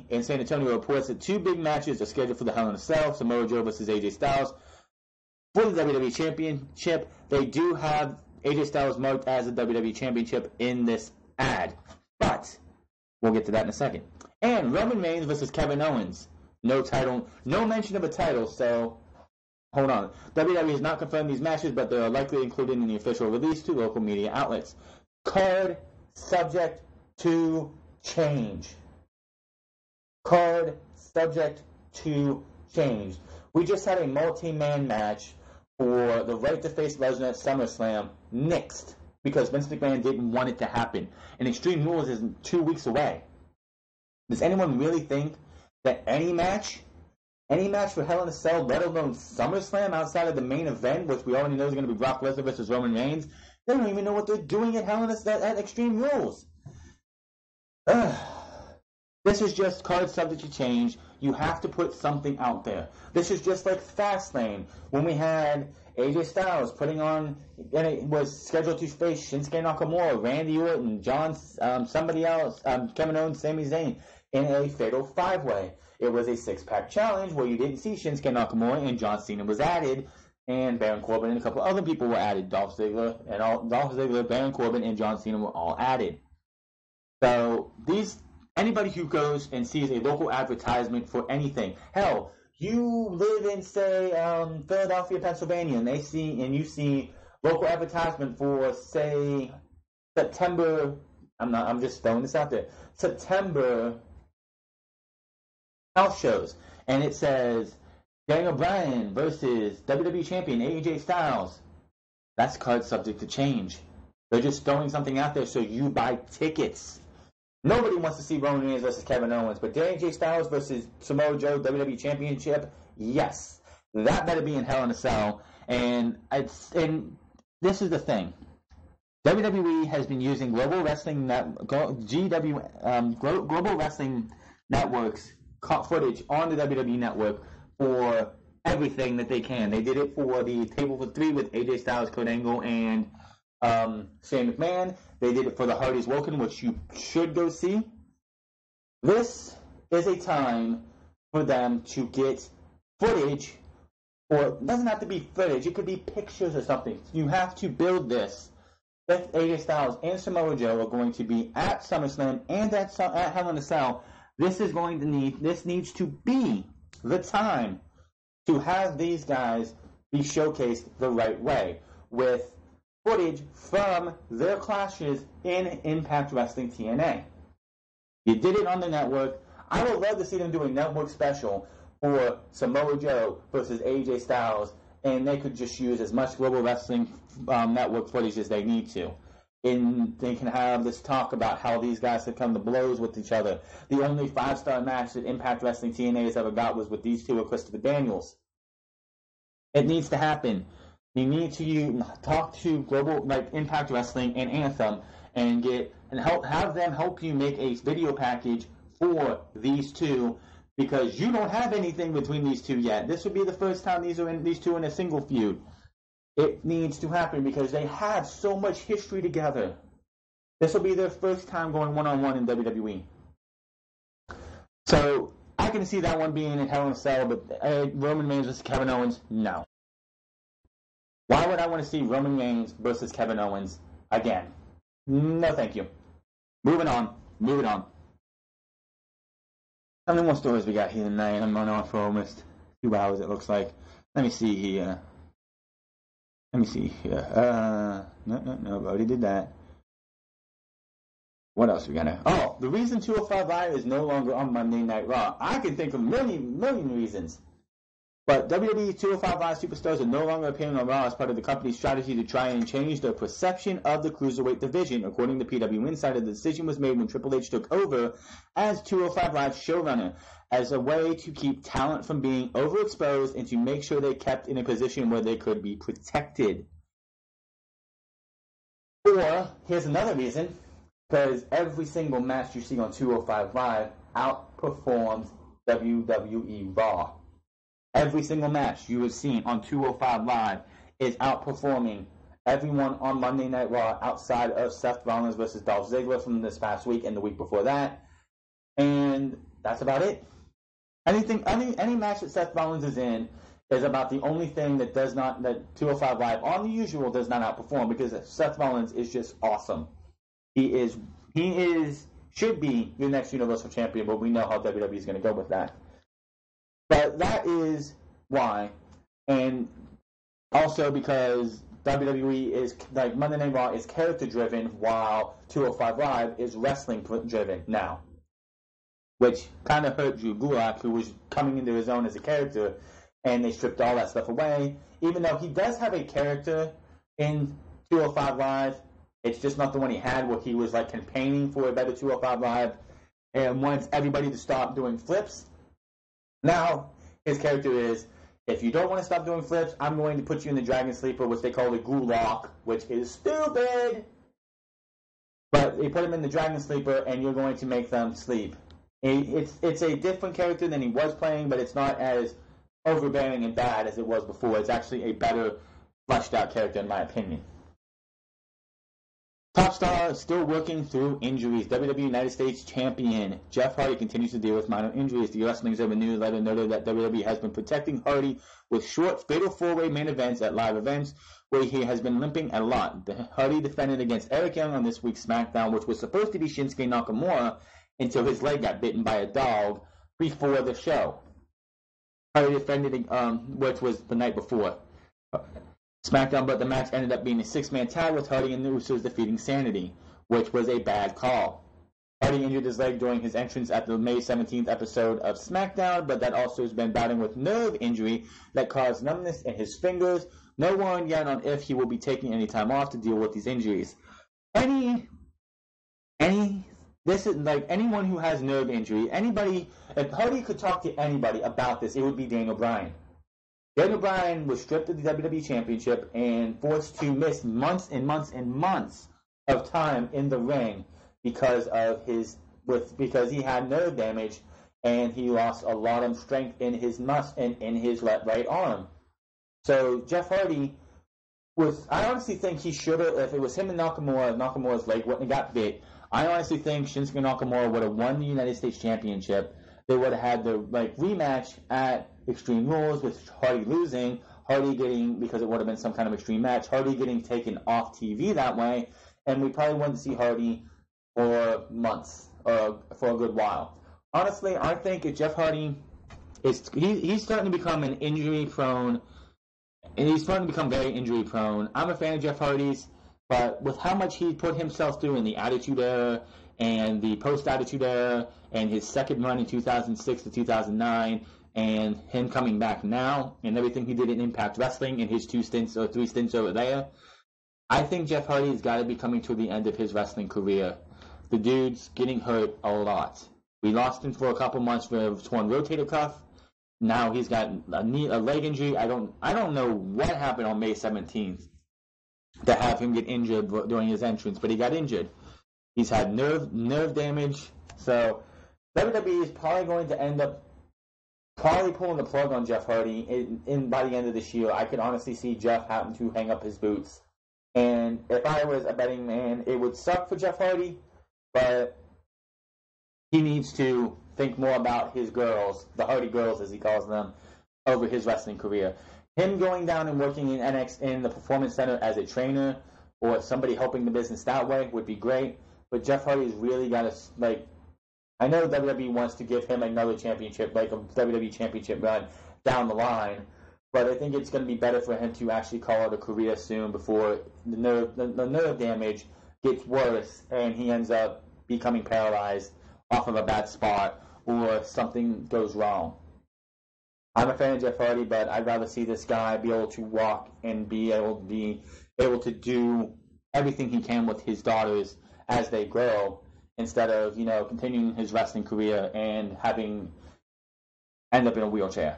in San Antonio reports that 2 big matches are scheduled for the Hell in a Cell, Samoa Joe versus AJ Styles. For the WWE Championship, they do have AJ Styles marked as a WWE Championship in this ad. But we'll get to that in a second. And Roman Reigns versus Kevin Owens. No title, no mention of a title, so hold on. WWE has not confirmed these matches, but they are likely included in the official release to local media outlets. Card subject to change. Card subject to change. We just had a multi-man match for the right to face Lesnar at SummerSlam nixed because Vince McMahon didn't want it to happen. And Extreme Rules is 2 weeks away. Does anyone really think that any match for Hell in a Cell, let alone SummerSlam, outside of the main event, which we already know is going to be Brock Lesnar versus Roman Reigns, they don't even know what they're doing at Hell in a Cell at Extreme Rules. This is just card subject to change. You have to put something out there. This is just like Fastlane, when we had AJ Styles putting on, and it was scheduled to face Shinsuke Nakamura, Randy Orton, somebody else, Kevin Owens, Sami Zayn, in a fatal 5-way. It was a 6-pack challenge where you didn't see Shinsuke Nakamura, and John Cena was added, and Baron Corbin and a couple other people were added. Dolph Ziggler, Baron Corbin, and John Cena were all added. So anybody who goes and sees a local advertisement for anything, hell, you live in, say, Philadelphia, Pennsylvania, and you see local advertisement for, say, September. I'm just throwing this out there. September house shows, and it says Daniel Bryan versus WWE Champion AJ Styles. That's card subject to change. They're just throwing something out there so you buy tickets. Nobody wants to see Roman Reigns versus Kevin Owens, but AJ Styles versus Samoa Joe WWE Championship, yes, that better be in Hell in a Cell. And this is the thing. WWE has been using Global Wrestling Global Wrestling Network's footage on the WWE Network for everything that they can. They did it for the Table for 3 with AJ Styles, Kurt Angle, and Shane McMahon. They did it for the Hardy's Woken, which you should go see. This is a time for them to get footage, or it doesn't have to be footage, it could be pictures or something. You have to build this. If AJ Styles and Samoa Joe are going to be at SummerSlam and at Hell in a Cell, this needs to be the time to have these guys be showcased the right way, with footage from their clashes in Impact Wrestling TNA. You did it on the network. I would love to see them do a network special for Samoa Joe versus AJ Styles, and they could just use as much Global Wrestling Network footage as they need to. And they can have this talk about how these guys have come to blows with each other. The only 5-star match that Impact Wrestling TNA has ever got was with these two with Christopher Daniels. It needs to happen. You need to talk to Global, like Impact Wrestling and Anthem, and have them help you make a video package for these two, because you don't have anything between these two yet. This would be the first time these two in a single feud. It needs to happen because they have so much history together. This will be their first time going one-on-one in WWE. So I can see that one being in Hell in a Cell, but Roman Reigns versus Kevin Owens, no. Why would I want to see Roman Reigns versus Kevin Owens again? No, thank you. Moving on. How many more stories we got here tonight? I'm on for almost 2 hours, it looks like. Let me see here. No, already did that. What else we got now? Oh, the reason 205 Live is no longer on Monday Night Raw. I can think of million reasons. But WWE 205 Live superstars are no longer appearing on Raw as part of the company's strategy to try and change their perception of the Cruiserweight division. According to PW Insider, the decision was made when Triple H took over as 205 Live showrunner, as a way to keep talent from being overexposed and to make sure they kept in a position where they could be protected. Or, here's another reason, because every single match you see on 205 Live outperforms WWE Raw. Every single match you have seen on 205 Live is outperforming everyone on Monday Night Raw outside of Seth Rollins versus Dolph Ziggler from this past week and the week before that. And that's about it. Any match that Seth Rollins is in is about the only thing that 205 Live on the usual does not outperform, because Seth Rollins is just awesome. He should be your next Universal Champion, but we know how WWE is going to go with that. But that is why, and also because WWE is, like, Monday Night Raw is character driven, while 205 Live is wrestling driven now, which kind of hurt Drew Gulak, who was coming into his own as a character, and they stripped all that stuff away. Even though he does have a character in 205 Live, it's just not the one he had, where he was like campaigning for a better 205 Live and wants everybody to stop doing flips. Now, his character is, if you don't want to stop doing flips, I'm going to put you in the Dragon Sleeper, which they call the Gulak, which is stupid. But they put him in the Dragon Sleeper, and you're going to make them sleep. It's a different character than he was playing, but it's not as overbearing and bad as it was before. It's actually a better, fleshed out character, in my opinion. Top star still working through injuries. WWE United States Champion Jeff Hardy continues to deal with minor injuries. The Wrestling Observer newsletter noted that WWE has been protecting Hardy with short, fatal four-way main events at live events, where he has been limping a lot. Hardy defended against Eric Young on this week's SmackDown, which was supposed to be Shinsuke Nakamura, until his leg got bitten by a dog before the show. Hardy defended, which was the night before SmackDown, but the match ended up being a six-man tag with Hardy and the Usos defeating Sanity, which was a bad call. Hardy injured his leg during his entrance at the May 17th episode of SmackDown, but that also has been battling with nerve injury that caused numbness in his fingers. No one yet on if he will be taking any time off to deal with these injuries. This is like anyone who has nerve injury, anybody, if Hardy could talk to anybody about this, it would be Daniel Bryan. Daniel Bryan was stripped of the WWE Championship and forced to miss months and months and months of time in the ring because he had nerve damage, and he lost a lot of strength in his in his right arm. So Jeff Hardy I honestly think he should have, if it was him and Nakamura's leg wouldn't have got bit. I honestly think Shinsuke Nakamura would have won the United States Championship. They would have had the rematch at Extreme Rules with Hardy losing, Hardy getting, because it would have been some kind of extreme match, Hardy getting taken off TV that way, and we probably wouldn't see Hardy for months, or for a good while. Honestly, I think if Jeff Hardy he's starting to become an injury prone, and he's starting to become very injury prone. I'm a fan of Jeff Hardy's, but with how much he put himself through in the Attitude Era and the Post-Attitude Era and his second run in 2006 to 2009, and him coming back now and everything he did in Impact Wrestling in his 2 stints or 3 stints over there, I think Jeff Hardy's got to be coming to the end of his wrestling career. The dude's getting hurt a lot. We lost him for a couple months for a torn rotator cuff. Now he's got a leg injury. I don't know what happened on May 17th to have him get injured during his entrance, but he got injured. He's had nerve damage. So WWE is probably going to end up pulling the plug on Jeff Hardy by the end of this year. I could honestly see Jeff having to hang up his boots. And if I was a betting man, it would suck for Jeff Hardy, but he needs to think more about his girls, the Hardy girls as he calls them, over his wrestling career. Him going down and working in in the Performance Center as a trainer or somebody helping the business that way would be great. But Jeff Hardy's really got to, I know WWE wants to give him another championship, like a WWE championship run down the line, but I think it's going to be better for him to actually call it a career soon before the nerve damage gets worse and he ends up becoming paralyzed off of a bad spot or something goes wrong. I'm a fan of Jeff Hardy, but I'd rather see this guy be able to walk and be able to do everything he can with his daughters as they grow, instead of, continuing his wrestling career and end up in a wheelchair.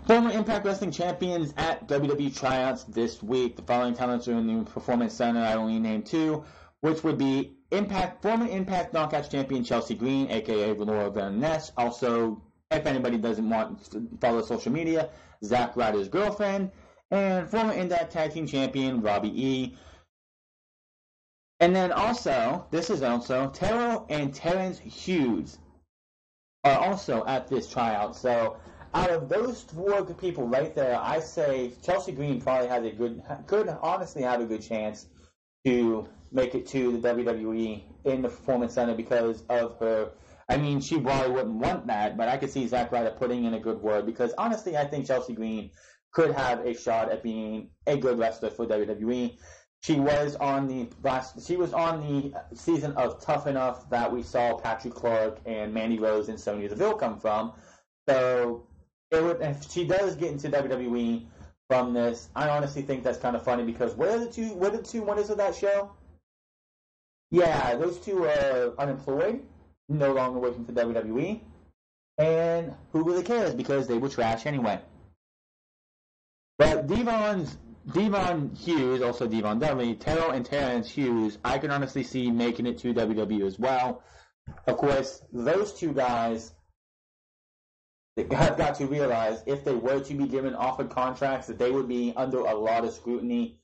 Former Impact Wrestling champions at WWE tryouts this week. The following talents are in the Performance Center. I only named two, which would be former Impact Knockouts champion Chelsea Green, a.k.a. Laura Van Ness. Also, if anybody doesn't want to follow social media, Zack Ryder's girlfriend. And former Impact Tag Team champion Robbie E. And then also, Taro and Terrence Hughes are also at this tryout. So, out of those four people right there, I say Chelsea Green probably has could honestly have a good chance to make it to the WWE in the Performance Center because of her. I mean, she probably wouldn't want that, but I could see Zack Ryder putting in a good word because honestly, I think Chelsea Green could have a shot at being a good wrestler for WWE. She was on the season of Tough Enough that we saw Patrick Clark and Mandy Rose and Sonya Deville come from. So if she does get into WWE from this, I honestly think that's kind of funny because what are the two winners of that show? Yeah, those two are unemployed, no longer working for WWE, and who really cares because they were trash anyway. But Devon Hughes, also Devon Dudley, Taro and Terrence Hughes, I can honestly see making it to WWE as well. Of course, those two guys have got to realize if they were to be given offered contracts that they would be under a lot of scrutiny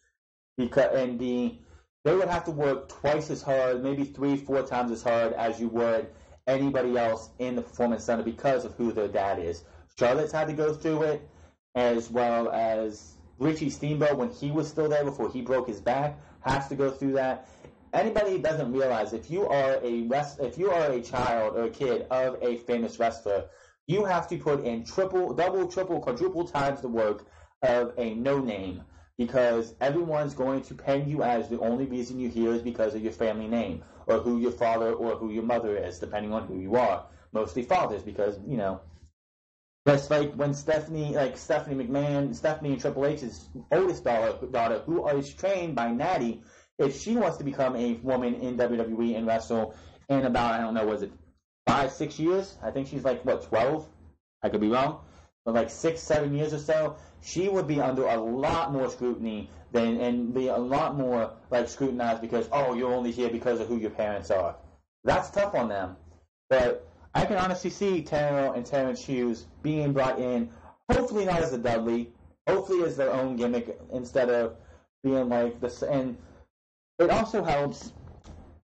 they would have to work twice as hard, maybe 3-4 times as hard as you would anybody else in the Performance Center because of who their dad is. Charlotte's had to go through it, as well as Richie Steamboat, when he was still there before he broke his back, has to go through that. Anybody doesn't realize if you are a child or a kid of a famous wrestler, you have to put in double, triple, quadruple times the work of a no-name because everyone's going to peg you as the only reason you're here is because of your family name or who your father or who your mother is, depending on who you are. Mostly fathers because, that's like when Stephanie and Triple H's oldest daughter, who is trained by Natty, if she wants to become a woman in WWE and wrestle in about, 5-6 years? I think she's 12? I could be wrong. But 6-7 years or so, she would be under a lot more scrutiny and be a lot more scrutinized because, you're only here because of who your parents are. That's tough on them. But I can honestly see Taro and Terrence Hughes being brought in, hopefully not as a Dudley, hopefully as their own gimmick instead of being like this. And it also helps.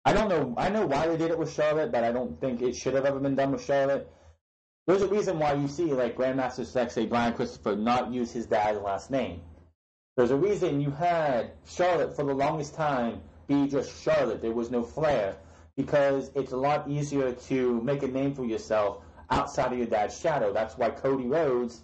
I know why they did it with Charlotte, but I don't think it should have ever been done with Charlotte. There's a reason why you see Grandmaster Sexay Brian Christopher not use his dad's last name. There's a reason you had Charlotte for the longest time be just Charlotte. There was no flair. Because it's a lot easier to make a name for yourself outside of your dad's shadow. That's why Cody Rhodes,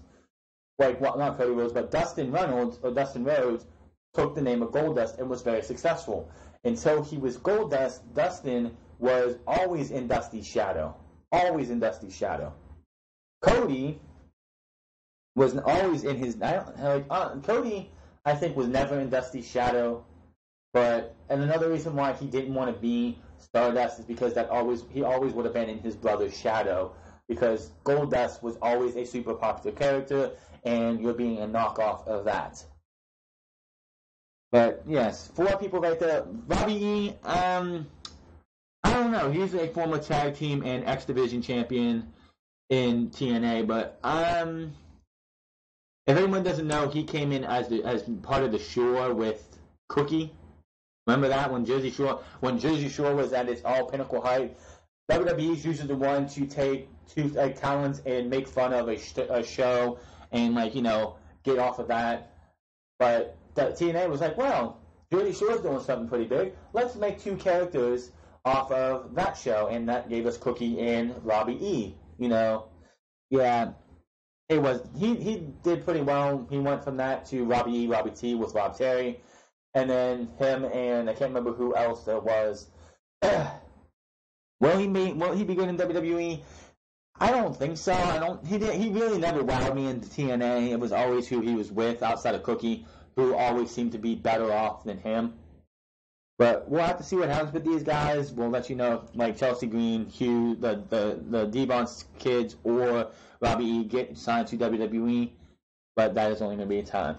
not Cody Rhodes, but Dustin Rhodes took the name of Goldust and was very successful. Until he was Goldust, Dustin was always in Dusty's shadow. Always in Dusty's shadow. Cody was always in his... Cody, I think, was never in Dusty's shadow. And another reason why he didn't want to be Stardust is because he always would have been in his brother's shadow. Because Goldust was always a super popular character, and you're being a knockoff of that. But yes, 4 people right there. Robbie E. I don't know. He's a former tag team and X Division champion in TNA, but if anyone doesn't know, he came in as part of the Shore with Cookie. Remember that when Jersey Shore was at its all pinnacle height? WWE is usually the one to take talents and make fun of a show and get off of that. But TNA was like, well, Jersey Shore's doing something pretty big. Let's make 2 characters off of that show, and that gave us Cookie and Robbie E. Yeah, it was he did pretty well. He went from that to Robbie E, Robbie T with Rob Terry, and then him and I can't remember who else there was. Will he be good in WWE? I don't think so. He really never wowed me in TNA. It was always who he was with outside of Cookie, who always seemed to be better off than him. But we'll have to see what happens with these guys. We'll let you know, like Chelsea Green, Hugh, the Devon kids, or Robbie E get signed to WWE. But that is only going to be a time.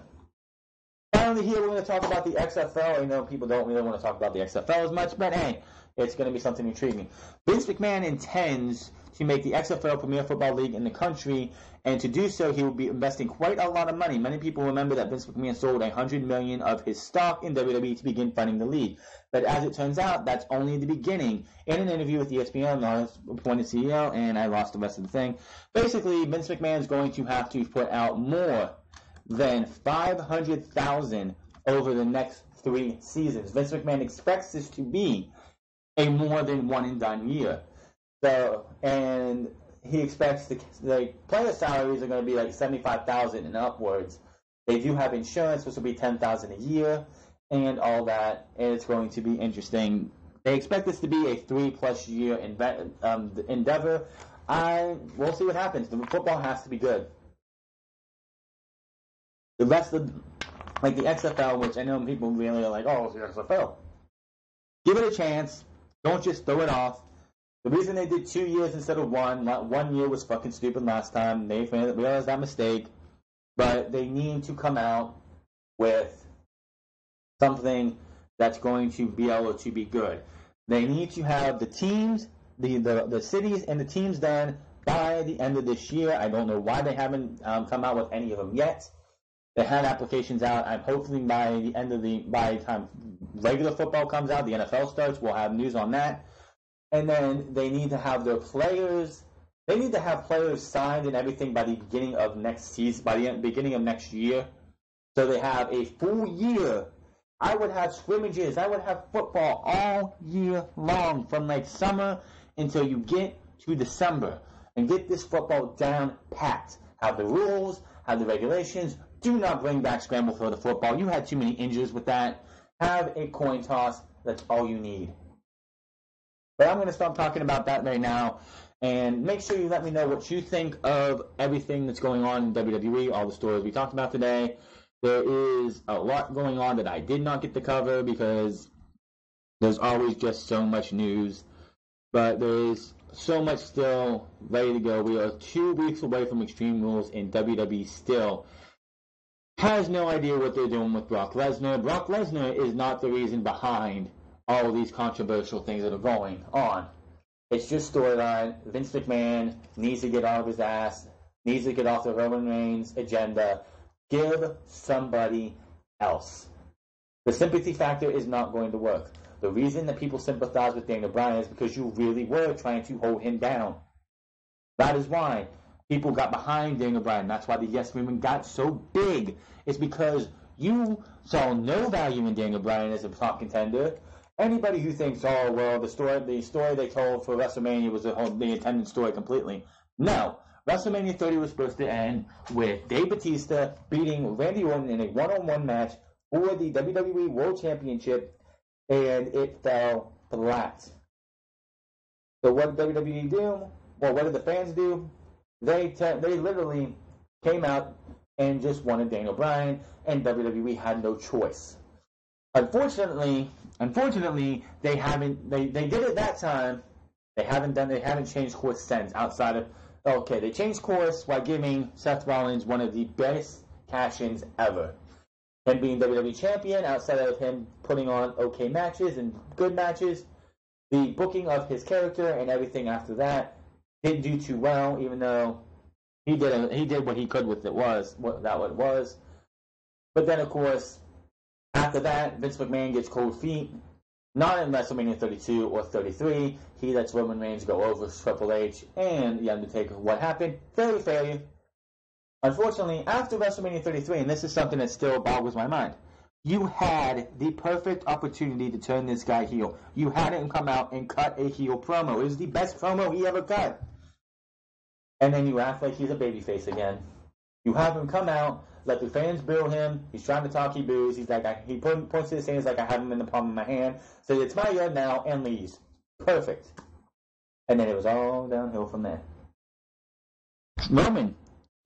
Finally, here we're going to talk about the XFL. I know people don't really want to talk about the XFL as much, but hey, it's going to be something intriguing. Vince McMahon intends to make the XFL premier football league in the country, and to do so, he will be investing quite a lot of money. Many people remember that Vince McMahon sold $100 million of his stock in WWE to begin funding the league. But as it turns out, that's only the beginning. In an interview with ESPN, I was appointed CEO, and I lost the rest of the thing. Basically, Vince McMahon is going to have to put out more than $500,000 over the next 3 seasons. Vince McMahon expects this to be a more than one-and-done year. So, and he expects the player salaries are going to be like $75,000 and upwards. They do have insurance, which will be $10,000 a year, and all that. And it's going to be interesting. They expect this to be a 3+ year endeavor. We'll see what happens. The football has to be good. The rest of, like the XFL, which I know people really are like, oh, it's the XFL. Give it a chance. Don't just throw it off. The reason they did 2 years instead of 1, 1 year was fucking stupid last time. They realized that mistake. But they need to come out with something that's going to be able to be good. They need to have the teams, the cities and the teams done by the end of this year. I don't know why they haven't come out with any of them yet. They had applications out. I'm hoping by the time regular football comes out, the NFL starts, we'll have news on that. And then they need to have their players. They need to have players signed and everything by the beginning of next season, by the beginning of next year. So they have a full year. I would have scrimmages. I would have football all year long, from like summer until you get to December, and get this football down packed. Have the rules, have the regulations. Do not bring back scramble for the football. You had too many injuries with that. Have a coin toss. That's all you need. But I'm going to stop talking about that right now, and make sure you let me know what you think of everything that's going on in WWE, all the stories we talked about today. There is a lot going on that I did not get to cover because there's always just so much news, but there is so much still ready to go. We are 2 weeks away from Extreme Rules, and WWE still has no idea what they're doing with Brock Lesnar. Brock Lesnar is not the reason behind all of these controversial things that are going on. It's just storyline. Vince McMahon needs to get out of his ass, needs to get off the Roman Reigns agenda. Give somebody else. The sympathy factor is not going to work. The reason that people sympathize with Daniel Bryan is because you really were trying to hold him down. That is why people got behind Daniel Bryan. That's why the Yes Movement got so big. It's because you saw no value in Daniel Bryan as a top contender. Anybody who thinks, oh, well, the story they told for WrestleMania was the attendance story completely. No. WrestleMania 30 was supposed to end with Dave Bautista beating Randy Orton in a one-on-one match for the WWE World Championship, and it fell flat. So what did WWE do? Well, what did the fans do? They literally came out and just wanted Daniel Bryan, and WWE had no choice. Unfortunately, they haven't. They did it that time. They haven't changed course since. Outside of they changed course by giving Seth Rollins one of the best cash-ins ever. Him being WWE champion, outside of him putting on okay matches and good matches, the booking of his character and everything after that didn't do too well, even though he did what he could with it was. But then, of course, after that, Vince McMahon gets cold feet. Not in WrestleMania 32 or 33. He lets Roman Reigns go over Triple H and The Undertaker. What happened? Failure. Unfortunately, after WrestleMania 33, and this is something that still boggles my mind, you had the perfect opportunity to turn this guy heel. You had him come out and cut a heel promo. It was the best promo he ever cut. And then you act like he's a babyface again. You have him come out, let the fans boo him. He's trying to talk, he boos. He's like, he points to his hands like I have him in the palm of my hand. Says it's my yard now, and leaves. Perfect. And then it was all downhill from there. Roman,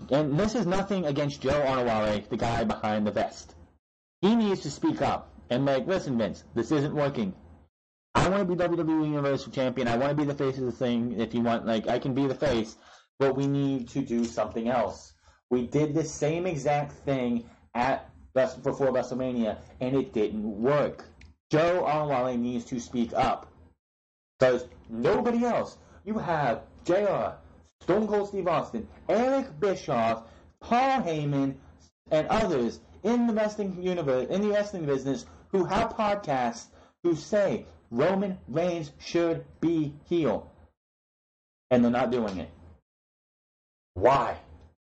and this is nothing against Joe Onowale, the guy behind the vest. He needs to speak up and listen, Vince, this isn't working. I want to be WWE Universal Champion. I want to be the face of the thing. If you want, I can be the face, but we need to do something else. We did the same exact thing before WrestleMania, and it didn't work. Joe Onowale needs to speak up. Because nobody else. You have JR, Stone Cold Steve Austin, Eric Bischoff, Paul Heyman, and others in the wrestling universe, in the wrestling business, who have podcasts who say Roman Reigns should be heel. And they're not doing it. Why?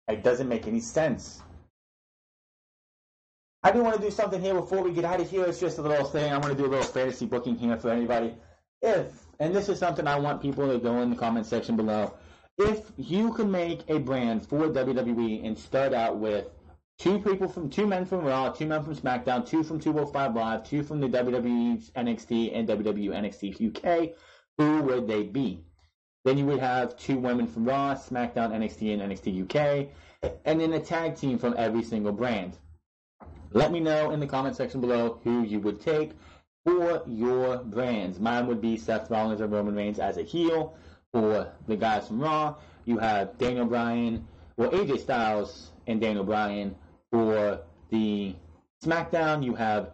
It doesn't make any sense. I do want to do something here before we get out of here. It's just a little thing. I want to do a little fantasy booking here for anybody. And this is something I want people to go in the comment section below. If you could make a brand for WWE and start out with two men from Raw, 2 men from SmackDown, 2 from 205 Live, 2 from the WWE NXT and WWE NXT UK, who would they be? Then you would have 2 women from Raw, SmackDown, NXT, and NXT UK, and then a tag team from every single brand. Let me know in the comment section below who you would take for your brands. Mine would be Seth Rollins and Roman Reigns as a heel. For the guys from Raw, you have Daniel Bryan, AJ Styles and Daniel Bryan. For the SmackDown, you have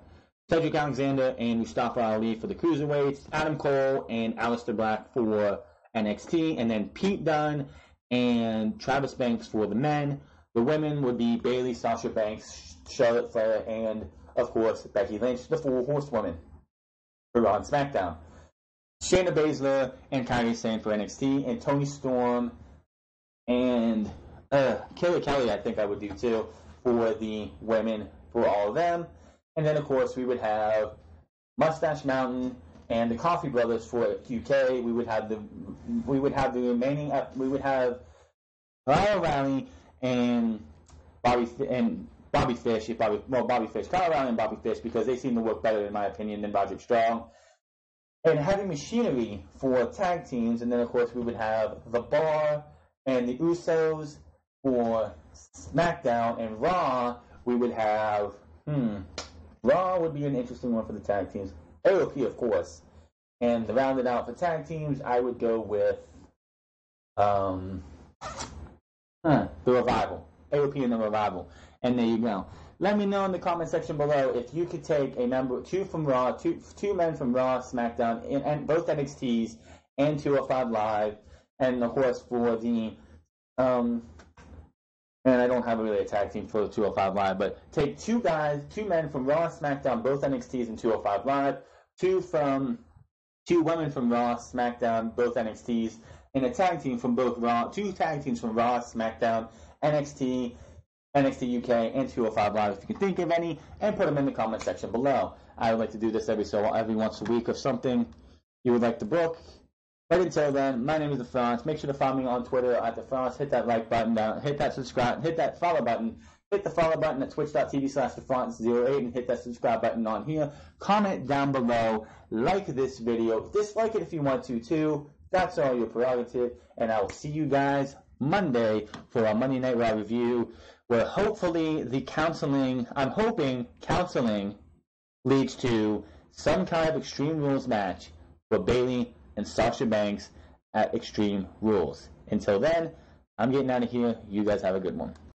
Cedric Alexander and Mustafa Ali for the Cruiserweights, Adam Cole and Aleister Black for NXT, and then Pete Dunne and Travis Banks for the men. The women would be Bayley, Sasha Banks, Charlotte Flair, and, of course, Becky Lynch, the 4 horsewomen for Raw and SmackDown. Shayna Baszler and Kairi Sane for NXT, and Toni Storm and Killer Kelly, I think I would do too, for the women, for all of them. And then, of course, we would have Mustache Mountain and the Coffee Brothers for UK. We would have the remaining. We would have Kyle O'Reilly and Bobby Fish. Bobby Fish, Kyle O'Reilly and Bobby Fish, because they seem to work better, in my opinion, than Roderick Strong. And Heavy Machinery for tag teams, and then of course we would have The Bar and the Usos for SmackDown, and Raw we would have. Raw would be an interesting one for the tag teams. AOP, of course. And to round it out for tag teams, I would go with the Revival. AOP and the Revival. And there you go. Let me know in the comment section below if you could take a member, 2 from Raw, two men from Raw, SmackDown, and both NXTs, and 205 Live, and of course for the and I don't have really a tag team for the 205 Live, but take 2 men from Raw, SmackDown, both NXTs and 205 Live, 2 women from Raw, SmackDown, both NXTs, and a tag team from both Raw, 2 tag teams from Raw, SmackDown, NXT UK, and 205 Live, if you can think of any, and put them in the comment section below. I would like to do this every once a week of something you would like to book. But until then, my name is The Franz. Make sure to follow me on Twitter at The Franz. Hit that like button down. Hit that subscribe. Hit that follow button. Hit the follow button at twitch.tv/TheFranz08 and hit that subscribe button on here. Comment down below. Like this video. Dislike it if you want to too. That's all your prerogative. And I will see you guys Monday for our Monday Night Raw review where hopefully I'm hoping counseling leads to some kind of Extreme Rules match for Bayley and Sasha Banks at Extreme Rules. Until then, I'm getting out of here. You guys have a good one.